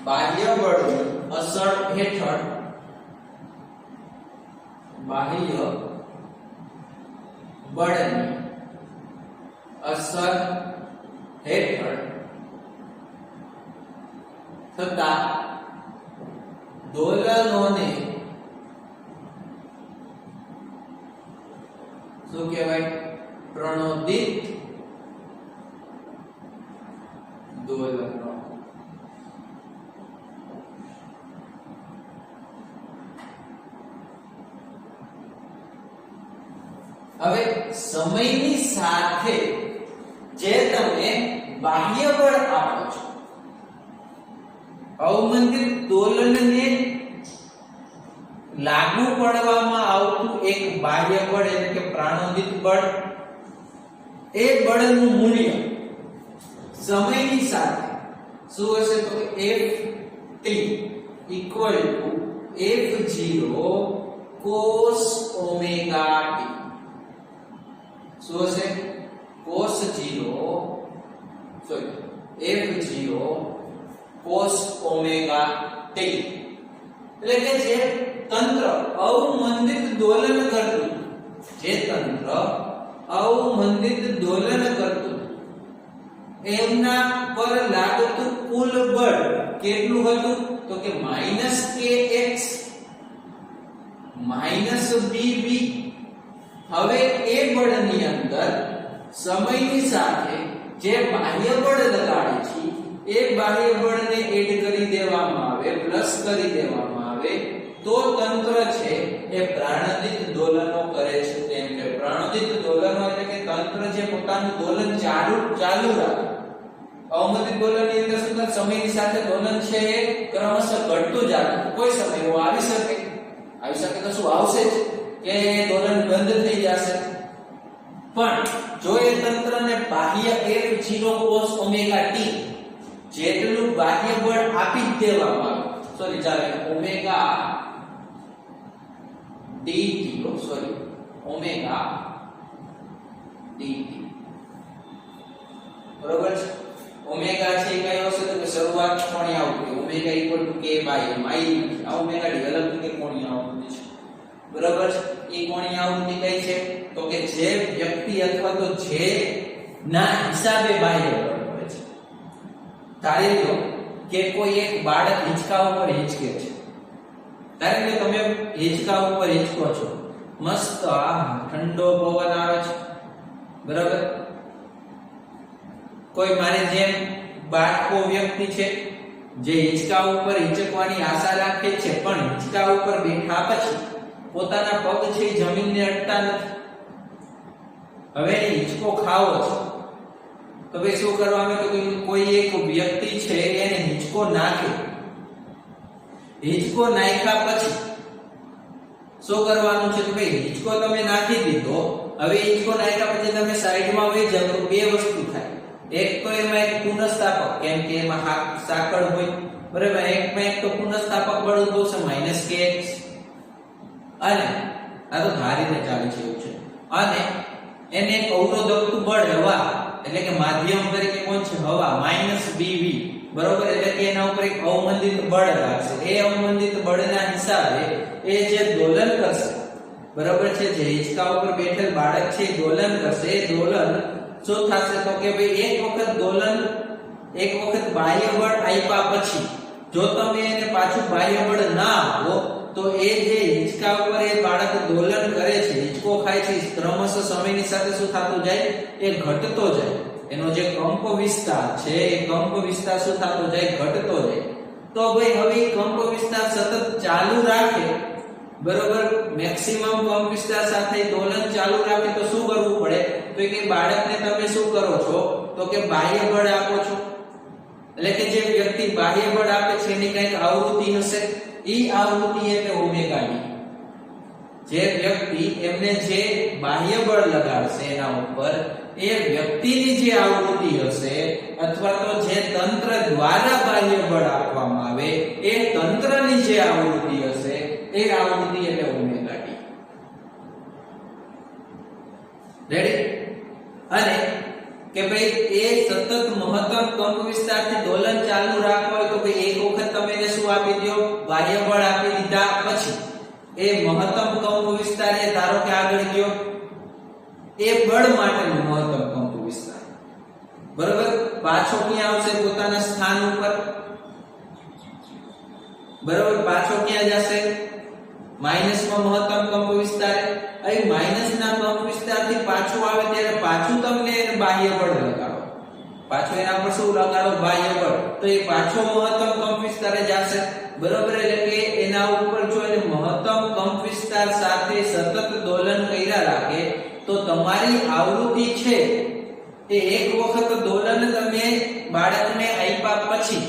બાહ્ય બળની અસર હેઠળ, બાહ્ય બળની અસર હેઠળ થતા દોલનોને શું કહેવાય? પ્રણોદિત દોલનો. હવે સમયની સાથે જે તમે બાહ્ય બળ આપો છો, અવમંદિત દોલનને લાગુ પડવામાં આવતું એક બાહ્ય બળ એટલે કે પ્રાણોદિત બળ, એ બળનું મૂલ્ય સમયની સાથે શું હશે? તો ft equal to f0 cos omega t. શું હશે? cos 0 sorry f0 cos omega t. એટલે કે જે તંત્ર અવમંદિત દોલન કરતું, જે તંત્ર અવમંદિત દોલન કરતું એમના પર લાગતું કુલ બળ કેટલું હતું? તો કે -kx -bb. હવે એ બળની અંદર સમયની સાથે જે બાહ્ય બળ લગાડે છે એ બાહ્ય બળને એડ કરી દેવામાં આવે, પ્લસ કરી દેવામાં આવે તો તંત્ર છે એ પ્રાણોદિત દોલનો કરે છે. તેમ કે પ્રાણોદિત દોલનો એટલે કે તંત્ર જે પોતાનું દોલન ચાલુ રાખે. અવમંદિત દોલનની અંદર શું થાય? સમયની સાથે દોલન છે એ ક્રમશઃ ઘટતું જાય. કોઈ સમય એવો આવી શકે તો શું આવશે જ કે દોલન બંધ થઈ જશે. પણ જો એ તંત્રને બાહ્ય f0 cos omega t જેટલું બાહ્ય બળ આપી જ દેવામાં આવે, સોરી ચાલે omega dt sorry omega dt. બરોબર છે? ઓમેગા છે કયો હશે? તો કે શરૂઆત કોણી આવતી omega equal to k by m. આ ઓમેગા ડી અલગ કે કોણી આવતી છે. બરોબર છે? એ કોણી આવૃત્તિ કઈ છે? તો કે જે વ્યક્તિ અથવા તો જે ના હિસાબે બાહ્ય બળ હોય છે. ધારી લો કે કોઈ એક બાળક હિંચકા ઉપર હિંચકે છે. ધારી લો તમે હિંચકા ઉપર હિંચકો છો, મસ્ત ઠંડો પવન આવે છે. બરાબર? કોઈ મારી જેમ બાળકો વ્યક્તિ છે જે હિંચકા ઉપર હિંચકવાની આશા રાખે છે, પણ હિંચકા ઉપર બેઠા પછી પોતાના પગ છે જમીનને અડતા નથી. હવે હિંચકો ખાવો છે તો ભાઈ શું કરવાનું? તો કોઈ એક વ્યક્તિ છે એને હિંચકો નાખે હિંચકો નાખ્યા પછી શું કરવાનું છે? તો ભાઈ હિંચકો તમે નાખી દીધો, હવે હિંચકો નાખ્યા પછી તમે સાઈડમાં વહી જાવ તો બે વસ્તુ થાય. એક તો એમાં એક પુનઃસ્થાપક, કેમ કે એમાં સાંકળ હોય, બરાબર. એકમાં એક તો પુનઃસ્થાપક બળ ઉદ્ભવશે -kx, અને આ તો ધારીને ચાલે છે એવું છે, અને એને એક અવરોધક બળ હવા એટલે કે માધ્યમ તરીકે કોણ છે? હવા -bv, બરોબર. એટલે કે એના ઉપર એક અવમંદિત બળ લાગશે. એ અવમંદિત બળના હિસાબે એ જે દોલન કરશે, બરોબર છે, જે હિંચકા ઉપર બેઠેલ બાળક છે એ દોલન કરશે. એ દોલન શું થશે? તો કે ભાઈ એક વખત દોલન, એક વખત બાહ્ય બળ આપ્યા પછી જો તમે એને પાછું બાહ્ય બળ ના આપો તો એ જે હિંચકા ઉપર એ બાળક દોલન કરે છે, હિંચકો ખાય છે, ક્રમશઃ સમયની સાથે શું થતું જાય? એ ઘટતો જાય. એનો જે કંપ વિસ્તાર છે એ કંપ વિસ્તાર શું થતો જાય? ઘટતો જાય. તો ભાઈ હવે કંપ વિસ્તાર સતત ચાલુ રાખે, બરોબર, મેક્સિમમ કંપ વિસ્તાર સાથે દોલન ચાલુ રાખે તો શું કરવું પડે? તો કે બાળકને તમે શું કરો છો? તો કે બાહ્ય બળ આપો છો. એટલે કે જે વ્યક્તિ બાહ્ય બળ આપે છે એની કંઈક આવૃત્તિ હશે. ઈ આવૃત્તિ એટલે ઓમેગા ડી. જે વ્યક્તિ એમને જે બાહ્ય બળ લગાડશે એના ઉપર, એ વ્યક્તિની જે આવૃત્તિ હશે અથવા તો જે તંત્ર દ્વારા બાહ્ય બળ આપવામાં આવે એ તંત્રની જે આવૃત્તિ હશે એ આવૃત્તિ એટલે ઓમેગા ટી. રેડી? અને કે ભાઈ એ સતત મહત્તમ કંપ વિસ્તારથી દોલન ચાલુ રાખવું હોય તો ભાઈ એક વખત તમે એને શું આપી દો? બાહ્ય બળ આપી દીધા પછી એ મહત્તમ કંપ વિસ્તાર એ ધારો કે આગળ ગયો, એ બળ માટેનું મહત્તમ કંપ વિસ્તાર, બરોબર, પાછો ક્યાં આવશે? પોતાના સ્થાન ઉપર, બરોબર. પાછો ક્યાં જશે? માઈનસમાં મહત્તમ કંપ વિસ્તાર. અહીં માઈનસના કંપ વિસ્તારથી પાછું આવે ત્યારે પાછું તમને એને બાહ્ય બળ લગાડો, પાછું એના પર શું લગાડો? બાહ્ય બળ. તો એ પાછો મહત્તમ કંપ વિસ્તારે જશે, બરોબર. એટલે કે એના ઉપર જો એને મહત્તમ કંપ વિસ્તાર સાથે સતત દોલન કર્યા રાખે તો તમારી આવૃત્તિ છે એ એક વખત દોલન તમે બાળકને આપ્યા પછી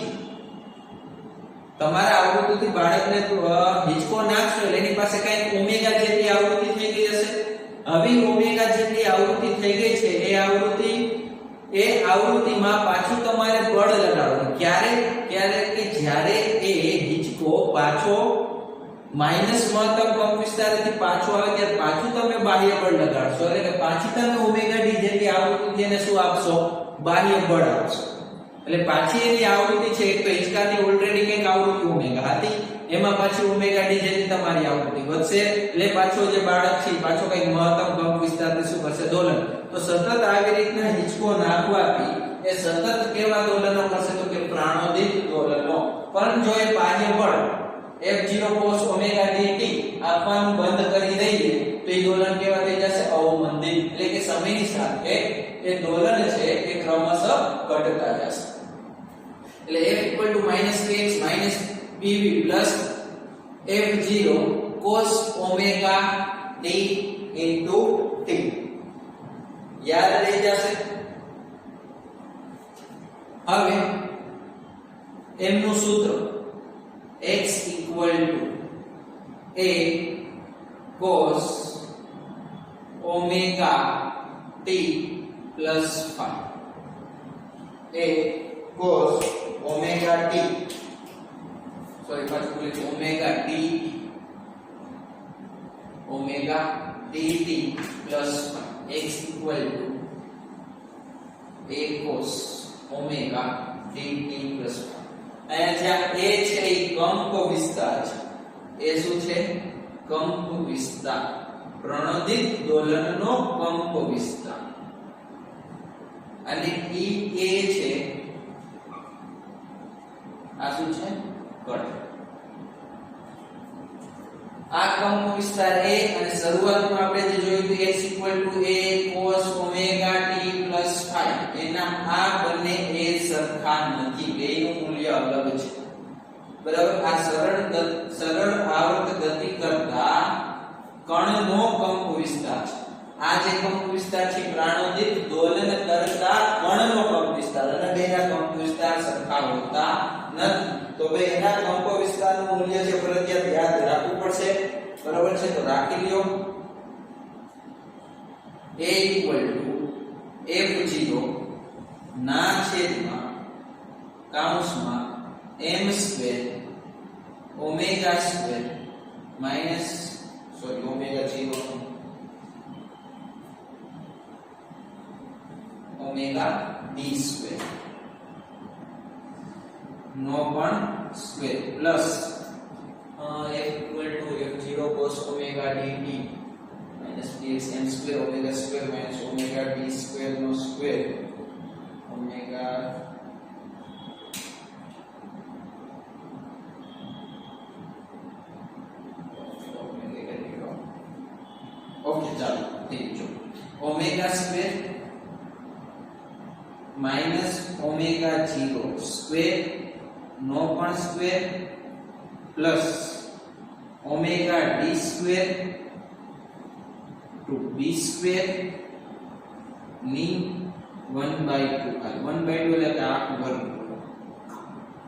તમારા આવૃત્તિથી બાળકને હિંચકો નાખશો એટલે એની પાસે કઈક ઓમેગા જેટલી આવૃત્તિ થઈ ગઈ હશે. હવે ઓમેગા જેટલી આવૃત્તિ થઈ ગઈ છે એ આવૃત્તિમાં પાછું તમારે બળ લગાડવું. ક્યારે? કે જ્યારે એ હિંચકો પાછો માઈનસ મહત્તમ કંપ વિસ્તારથી પાછો આવે ત્યારે પાછું તમે બાહ્ય બળ લગાડશો, એટલે કે પાછી તમે ઓમેગા ડી જેટલી આવૃત્તિ એને શું આપશો? બાહ્ય બળ આપશો. એટલે પાછી એની આવૃત્તિ છે એક તો હિંચકાની ઓલરેડી કંઈક આવૃત્તિ ઓમેગા હતી, એમાં પાછી ઓમેગા ડી જેટલી તમારી આવૃત્તિ વધશે, એટલે પાછો જે બાળક છે પાછો કંઈક મહત્તમ કંપ વિસ્તારથી શું કરશે? દોલન. તો સતત આવી રીતના હિંચકો નાખવાથી એ સતત કેવા દોલનો કરશે? તો કે પ્રાણોદિત દોલનો. પણ જો એ બાહ્ય બળ F0 cos ઓમેગા dt આપવાનું બંધ કરી દઈએ તો એ દોલન કેવા થઈ જશે? અવમંદિત. એટલે કે સમયની સાથે એ દોલન છે એ ક્રમશઃ ઘટતા જશે. એટલે f -kx -bv F0 cos omega t into t. યાદ રહી જશે. હવે એમનું સૂત્ર x = a cos omega t plus phi. a cos omega t, sorry, પાછું બોલી omega dt plus phi. x = a cos omega dt plus phi. અહીંયા જ્યાં a છે એ કંપ વિસ્તાર છે. એ શું છે? કંપ વિસ્તાર, પ્રણોદિત દોલનનો કંપ વિસ્તાર. અને e a છે આ શું છે? કણ. આ કંપ વિસ્તાર a અને શરૂઆતમાં આપણે જે જોયું હતું x = a cos omega t plus phi, એના આ બંને a સરખા નથી, બેયનું મૂલ્ય અલગ છે, બરાબર. આ સરળ આવર્ત ગતિ કરતા કણનો કંપ વિસ્તાર છે. આ જે કંપ વિસ્તાર છે પ્રાણોદિત દોલન કરતા કણનો કંપ વિસ્તાર, અને બેના કંપ વિસ્તાર સરખા હોતા નથી. તો બે એના કંપ વિસ્તાર વિસ્તારનું મૂલ્ય છે ફરજિયાત યાદ રાખવું પડશે બરાબર છે તો રાખી લ્યો a f0 ના છેદમાં કૌંસમાં m² ω² માઈનસ ω0 ω_d² નો પણ square plus f f0 cos ω dt minus dx m² ω² minus ω_d² નો સ્ક્વેર ઓકે ચાલો ઠીક છે ω² માઈનસ ω0 સ્ક્વેર નો પણ square plus ω_d² to b² ની 1/2 1/2 એટલે કે આખું વર્ગ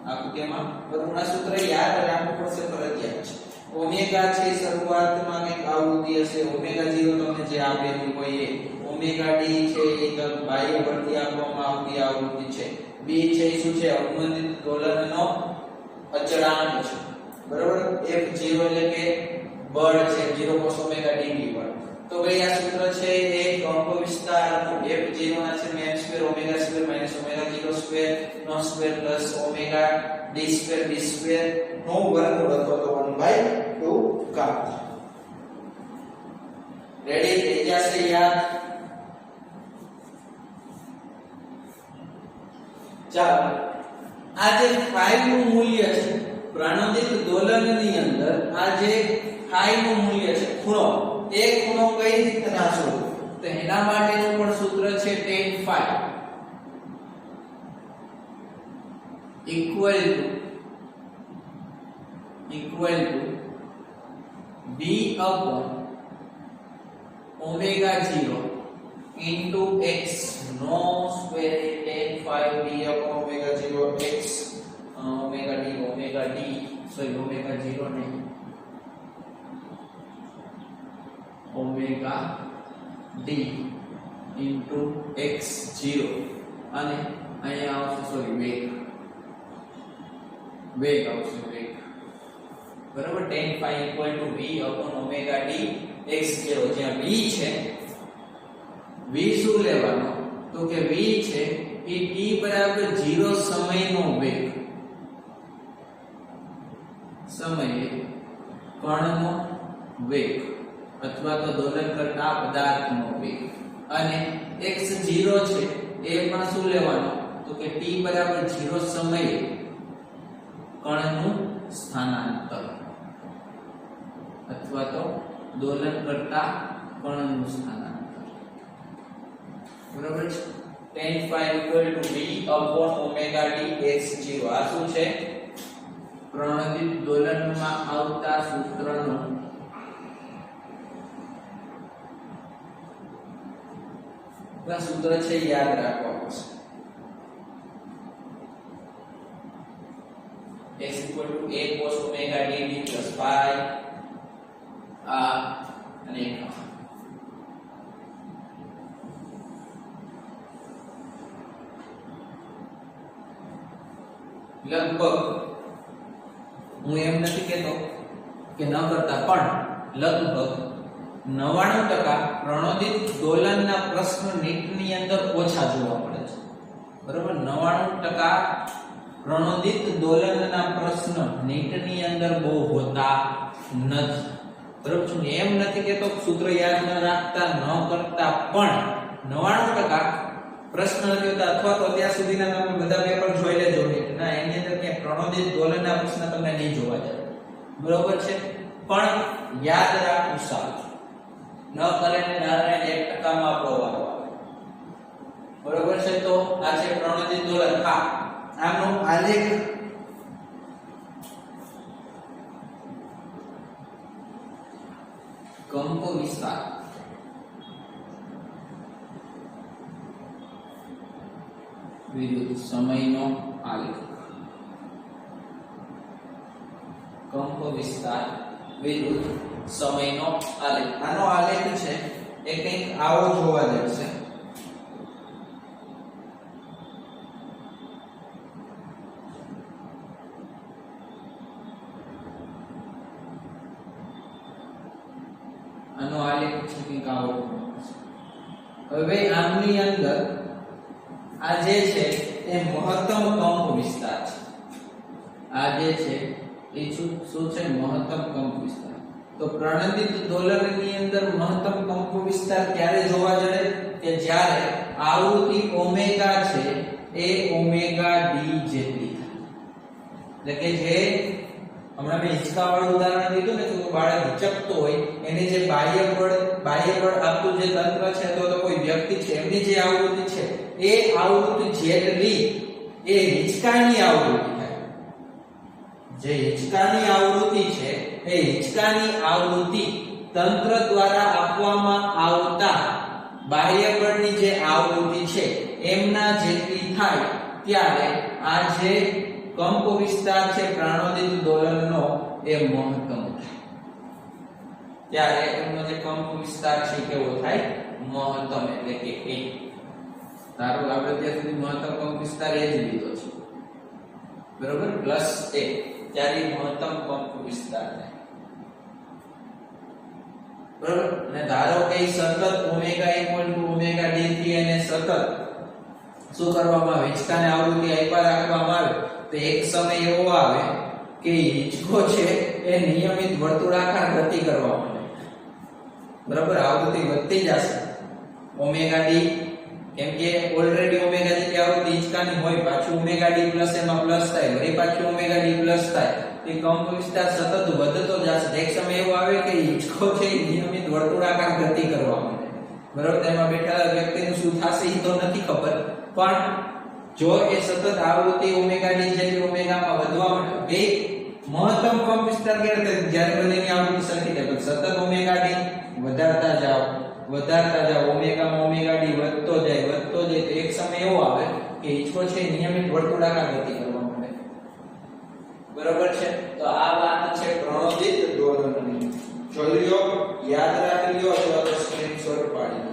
આખું કેમાં વર્ગના સૂત્ર યાદ રાખવું પડશે ફરજિયાત છે ઓમેગા છે શરૂઆતમાં કંઈક આવૃત્તિ હશે ω0 તમને જે આપેલું હોય એ ω_d છે એ બાહ્ય પરથી આપવામાં આવતી આવૃત્તિ છે b છે એ શું છે અવમંદિત દોલનનો અચળાંક છે બરાબર f0 એટલે કે બળ છે 0 cos ω dt બળ તો ભાઈ આ સૂત્ર છે એક અંક વિસ્તાર f0 ના છે m² ω² minus ω0² નો સ્ક્વેર પ્લસ ω_d²b² નો વર્ગમૂળ અથવા તો 1/2 ઘાત રેડી થઈ જશે યાદ ચાલો આ જે phi નું મૂલ્ય છે પ્રાણોદિત દોલનની અંદર આ જે phi નું મૂલ્ય છે ખૂણો તે ખૂણો કઈ રીતના શોધવો તો એના માટેનું પણ સૂત્ર છે tan phi equal to b upon ω0 into x નો square tan phi b upon ω0 x ω0 નહીં ω d into x0 અને અહીંયા આવશે સોરી વેગ આવશે વેગ બરાબર tan phi equal to v upon omega d x0 જ્યાં v છે v શું લેવાનો તો કે v છે એ t બરાબર 0 સમયનો વેગ સમયે કણનો વેગ અથવા તો દોલન કરતા પદાર્થનો વેગ અને x0 છે એ પણ શું લેવાનો તો કે t બરાબર 0 સમયે કણનું સ્થાનાંતર અથવા તો દોલન કરતા કણનું સ્થાનાંતર બરાબર છે tan phi equal to v upon omega d x0 આ શું છે પ્રણોદિત દોલનમાં આવતા સૂત્રનો સૂત્ર છે યાદ રાખવા પડશે x equal to a cos omega dt plus phi આ અને લગભગ હું એમ નથી કહેતો કે ન કરતા પણ લગભગ 99% પ્રણોદિત દોલનના પ્રશ્ન નીટની અંદર ઓછા જોવા મળે છે બરાબર 99% પ્રણોદિત દોલનના પ્રશ્ન નીટની અંદર બહુ હોતા નથી બરાબર છું એમ નથી કહેતો સૂત્ર યાદ ન રાખતા ન કરતા પણ 99% પ્રશ્ન નથી હોતા અથવા તો અત્યાર સુધીના તમે બધા પેપર જોઈ લેજો નીટના એની અંદર ક્યાંય પ્રણોદિત દોલનના પ્રશ્ન તમને નહીં જોવા જાય બરાબર છે પણ યાદ રાખવું સારું ન કરે ને નારાયણ 1% માં આપણો વારો આવે બરોબર છે તો આ છે પ્રણોદિત દોલન હા આનો આલેખ કંપ વિસ્તાર વિરુદ્ધ સમયનો આલેખ કંપ વિસ્તાર વિરુદ્ધ સમયનો આલેખ. આનો આલેખ છે એ કંઈક આવો જોવા જશે. આનો આલેખ છે કંઈક આવો. હવે આમની અંદર આ જે છે એ મહત્તમ કંપ વિસ્તાર છે. આ જે છે એ શું છે? મહત્તમ કંપ વિસ્તાર. તો પ્રણોદિત દોલનની અંદર મહત્તમ કંપ વિસ્તાર ક્યારે જોવા મળે? કે જ્યારે આવૃત્તિ ઓમેગા છે એ ઓમેગા ડી જેટલી થાય. એટલે કે જે હમણાં મેં હિંચકાવાળું ઉદાહરણ દીધું ને, તો બાળક હિચકતો હોય એને જે બાહ્ય બળ આપતું જે તંત્ર છે તો કોઈ વ્યક્તિ છે એમની જે આવૃત્તિ છે એ આવૃત્તિ જેટલી એ હિંચકાની આવૃત્તિ થાય. જે હિંચકાની આવૃત્તિ છે એ હિંચકાની આવૃત્તિ તંત્ર દ્વારા આપવામાં આવતા બાહ્ય બળની જે આવૃત્તિ છે એમના જેટલી થાય ત્યારે આ જે કંપ વિસ્તાર છે પ્રાણોદિત દોલનનો એ મહત્તમ થાય. ત્યારે એમનો જે કંપ વિસ્તાર છે કેવો થાય? મહત્તમ. એટલે કે a. ધારો આપણે ત્યાં સુધી મહત્તમ કંપ વિસ્તાર એ જ લીધો છે, બરોબર, પ્લસ a. ત્યારે મહત્તમ કંપ વિસ્તાર થાય, બરોબર. અને ધારો કે સતત ઓમેગા ઓમેગા d થી એને સતત શું કરવામાં આવે? હિંચકાને આવૃત્તિ આપ્યા રાખવામાં આવે તો એક સમય એવો આવે કે હિંચકો છે એ નિયમિત વર્તુળાકાર ગતિ કરવા માંડે, બરાબર. આવૃત્તિ વધતી જશે ઓમેગા ડી, કેમ કે ઓલરેડી ઓમેગા જેટલી આવૃત્તિ હિંચકાની હોય, પાછું ઓમેગા ડી પ્લસ એમાં પ્લસ થાય, વળી પાછું ઓમેગા ડી પ્લસ થાય. એ કંપ વિસ્તાર સતત વધતો જશે. એક સમય એવો આવે કે હિંચકો છે એ નિયમિત વર્તુળાકાર ગતિ કરવા માંડે, બરાબર. તેમાં બેઠેલા વ્યક્તિનું શું થશે એ તો નથી ખબર, પણ જો એ સતત આવૃત્તિ ઓમેગા ડી જેટલી ઓમેગામાં વધવા માટે બે મહત્તમ કંપ વિસ્તાર ક્યારે થાય? જ્યારે બંનેની આવૃત્તિ સરખી થાય. સતત ઓમેગા ડી વધારતા જાઓ ઓમેગામાં ઓમેગા ડી વધતો જાય તો એક સમય એવો આવે કે હિંચકો છે નિયમિત વર્તુળાકાર ગતિ કરવા માંડે, બરાબર છે. તો આ વાત છે પ્રણોદિત દોલનની. જોઈ લો, યાદ રાખી લો અથવા તો સ્ક્રીનશોટ પાડી લો.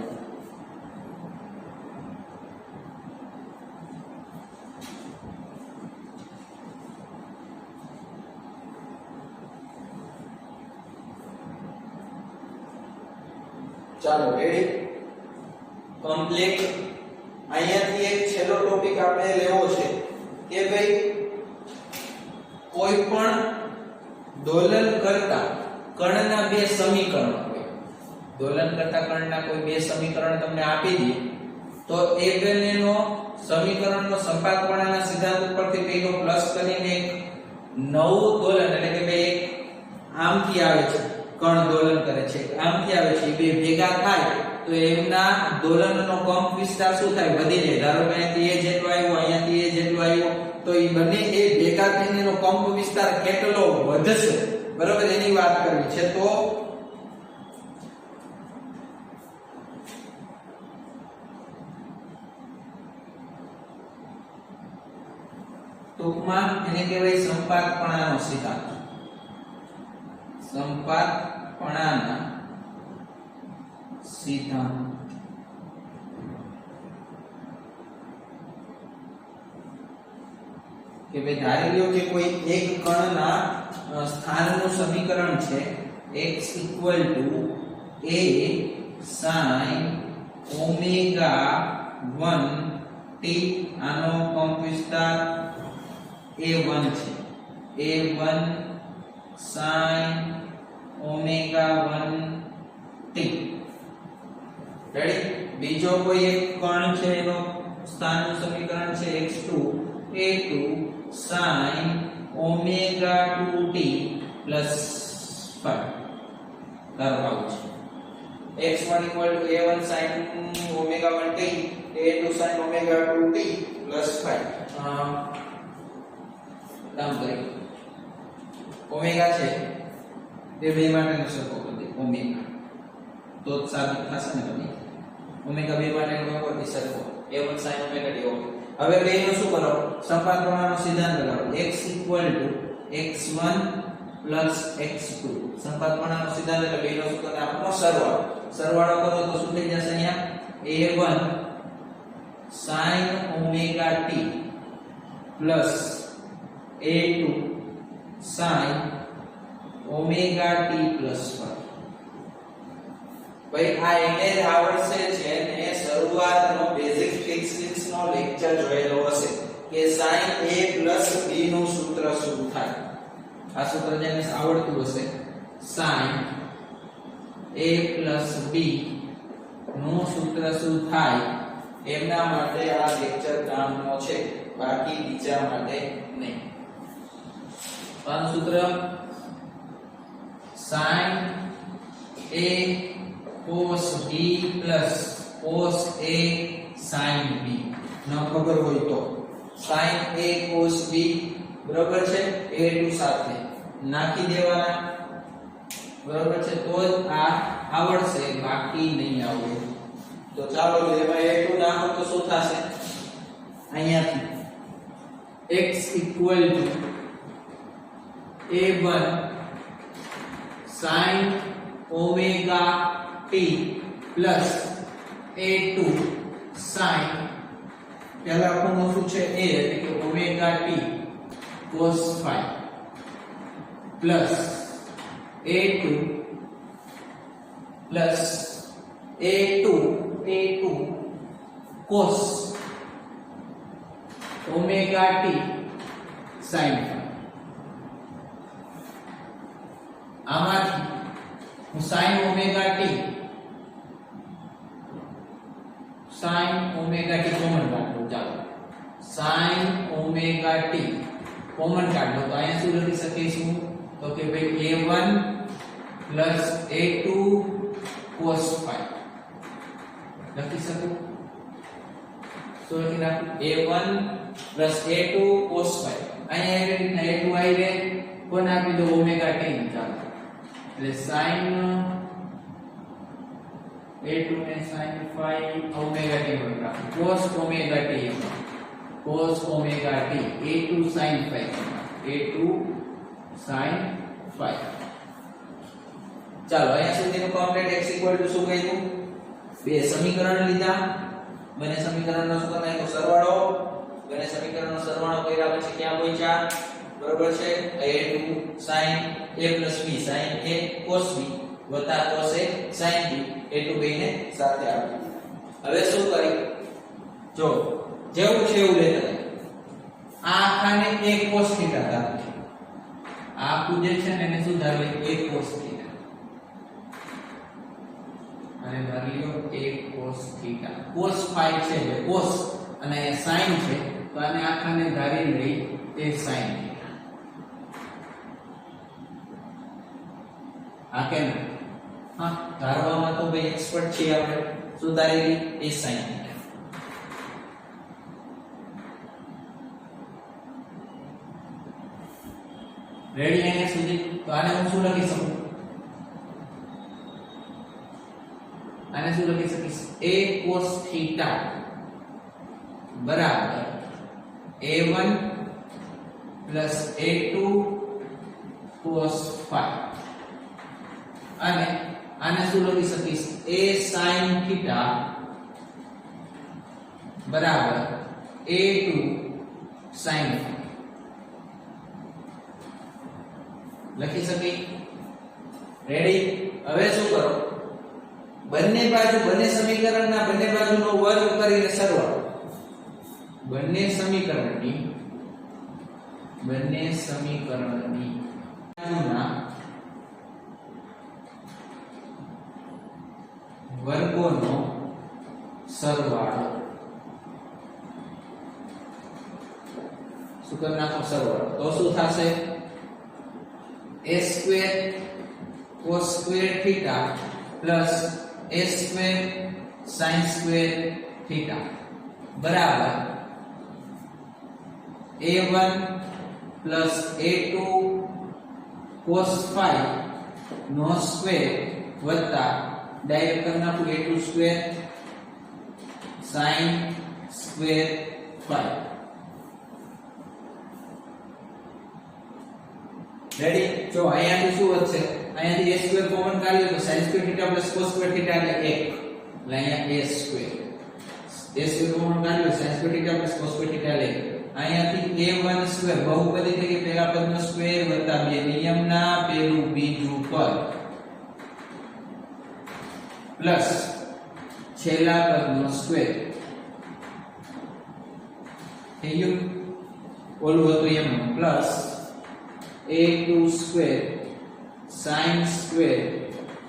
ચાલો રેડી, કમ્પ્લીટ. અહીંયાથી એક છેલ્લો ટોપિક આપણે લેવો છે કે ભાઈ કોઈ પણ દોલન કરતા કણના બે સમીકરણ હોય. દોલન કરતા કણના કોઈ બે સમીકરણ તમને આપી દે તો એ બંનેનો સમીકરણનો સંપાતપણાના સિદ્ધાંત ઉપરથી બેનો પ્લસ કરીને એક નવું દોલન, એટલે કે બે આમથી આવે છે કણ દોલન કરે છે, આમથી આવે છે, બે ભેગા થાય તો એમના દોલનનો કંપ વિસ્તાર શું થાય? વધી જાય. ધારો કે અહીંયાથી a જેટલો આવ્યો, અહીંયાથી a જેટલો આવ્યો, તો એ બંને એ ભેગા થઈને એનો કંપ વિસ્તાર કેટલો વધશે, બરાબર, એની વાત કરવી છે. તો ટૂંકમાં એને કહેવાય સંપાતપણાનો સિદ્ધાંત. સંપાતપણાના સિદ્ધાંત. કે ભાઈ ધારી લ્યો કે કોઈ એક કણના સ્થાનનું સમીકરણ છે x a sin omega 1 t. આનો કંપ વિસ્તાર a1 છે, a1 sin omega 1 t. Ready. બીજો કોઈ એક કણ છે એનો સ્થાનનું સમીકરણ છે x2 a2 sin omega 2t plus 5. ધારો છે x1 a1 sin omega 1t, a2 sin omega 2t plus 5. કામ કરી ઓમેગા છે તે બે માટેનો સરખો કરી દે ઓમેગા, તો સાબિત થશે ને બધી. ઓમેગા બે માટેનો કોઈ સરખો a1 sin ઓમેગા t. હવે બેનો શું કરો? સંપાતપણાનો સિદ્ધાંત લગાવો. x x1 પ્લસ x2 સંપાતપણાનો સિદ્ધાંત એટલે બેનો શું કરે આપણો સરવાળો કરો તો શું થઈ જશે અહીંયા a1 sin omega t plus a2 sin omega t plus 1 ભાઈ આ એને જ આવડશે છે ને શરૂઆતનો બેઝિક ફિઝિક્સ નો લેક્ચર જોયેલો હશે કે sin a plus b નું સૂત્ર શું થાય આ સૂત્ર જેને આવડતું હશે sin a plus b નું સૂત્ર શું થાય એમના માટે આ લેક્ચર કામનો છે બાકી બીજા માટે નહીં આનું સૂત્ર sin a cos b plus cos a sin b ન ખબર હોય તો sin a cos b બરાબર છે a2 સાથે નાખી દેવાના બરાબર છે તો જ આ આવડશે બાકી નહીં આવડે તો ચાલો એમાં a2 નાખો તો શું થશે અહીંયાથી x a1 sin omega t plus a2 sin પહેલા આપણું શું છે a એટલે કે omega t cos phi plus a2 plus a2 cos omega t sin phi આમાંથી હું sin omega t કોમન કાઢું ચાલો sin omega t કોમન કાઢો તો અહીંયા શું લખી શકીશું તો કે ભાઈ a1 plus a2 cos phi લખી શકું તો લખી નાખું a1 plus a2 cos phi અહીંયા એવી રીતના a2 આવી રહે કોણ આપી દો omega t ચાલો એટલે sin a2 ને sin phi omega t પર રાખો cos omega t a2 sin phi ચાલો અહીંયા સુધીનું કમ્પ્લીટ x શું કહ્યું બે સમીકરણ લીધા બંને સમીકરણનો શું કરવાનો તો સરવાળો બંને સમીકરણનો સરવાળો કર્યા પછી ક્યાં પહોંચ્યા બરોબર છે a2 sin a plus b sin a cos b વત્તા cos a sin b a2 બેને સાથે આપ્યું હવે શું કરી જો જેવું છે એવું લેતા આ આખાને a cos થીટા ધારો આ આખું જે છે ને એને શું ધારે a cos થીટા અને ધારી લો a cos theta cos phi છે જે cos અને એ sin છે તો આને આખાને ધારી લઈ a sin આ કેમ હા ધારવામાં તો ભાઈ એક્સપર્ટ છીએ આપણે શું ધારેલી a sin રેડી અહીંયા સુધી તો આને હું શું લખી શકું આને શું લખી શકીશ a cos theta બરાબર a1 plus a2 cos phi અને આને શું લખી શકીશ a sin theta બરાબર a2 sin phi લખી શકી રેડી હવે શું કરો બંને બાજુ બંને સમીકરણના બંને બાજુનો વર્ગ કરીને સરવાળો બંને સમીકરણની બાજુના વર્ગોનો સરવાળો શું કરી નાખો સરવાળો તો શું થશે a square cos square theta plus a square sin square theta बराबर a1 plus a2 cos phi નો સ્ક્વેર વત્તા ડાયરેક્ટ કરી નાખું a2 square sin square phi ready? જો અહીંયાથી શું વધશે? અહીંયાથી a સ્ક્વેર કોમન કાઢીએ તો sin square theta plus cos square theta એટલે 1 એટલે અહીંયા a સ્ક્વેર કોમન કાઢીએ sin square theta plus cos square theta એટલે અહીંયાથી a1 સ્ક્વેર બહુપદી થઈ ગઈ પહેલા પદનો સ્ક્વેર વત્તા બે નિયમના પેલું બીજું પદ પ્લસ છેલ્લા પદનો સ્ક્વેર થઈ ગયું ઓલું હતું એમ plus a2 square sin square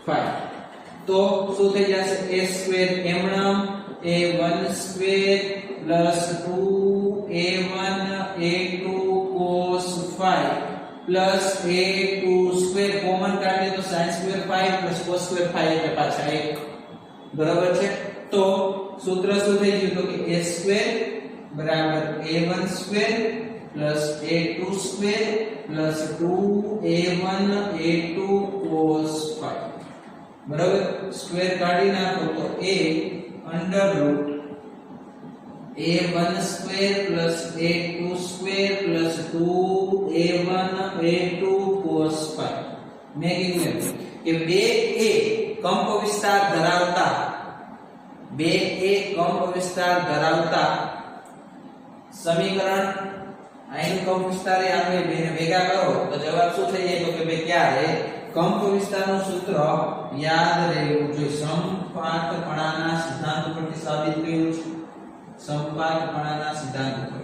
5 તો શું થઈ જશે a સ્ક્વેર એમણમ a1 સ્ક્વેર plus 2a1 a2 cos 5 plus a2 square common કાઢીએ તો sin square 5 plus cos square 5 એટલે પાછા 1 બરાબર છે તો સૂત્ર શું થઈ ગયું તો કે a સ્ક્વેર બરાબર a1 સ્ક્વેર plus a2 square plus 2a1 a2 cos 5 બરાબર સ્ક્વેર કાઢી નાખો તો a અંડર રૂટ a1 સ્ક્વેર plus a2 square plus 2a1 a2 cos 5 મેં કીધું કે બે a કંપ વિસ્તાર ધરાવતા સમીકરણ આનું કંપ વિસ્તાર એ આપણે બેને ભેગા કરો તો જવાબ શું થઈ જાય તો કે બે ક્યારે કંપ વિસ્તારનું સૂત્ર યાદ રહેવું જોઈએ સંપાતપણાના સિદ્ધાંત પરથી સાબિત કર્યું છે સંપાતપણાના સિદ્ધાંત પરથી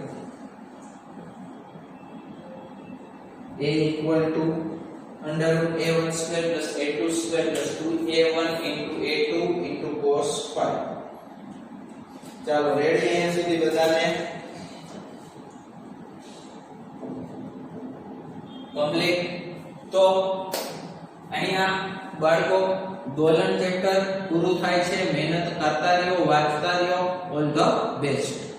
a equal to under root a1 square plus a2 square plus 2a1 into a2 into cos 5 ચાલો રેડી અહીંયા સુધી બધાને કમ્પ્લીટ તો અહીંયા બાળકો દોલન ચેપ્ટર પૂરું થાય છે મહેનત કરતા રહ્યો વાંચતા રહ્યો ઓલ ધ બેસ્ટ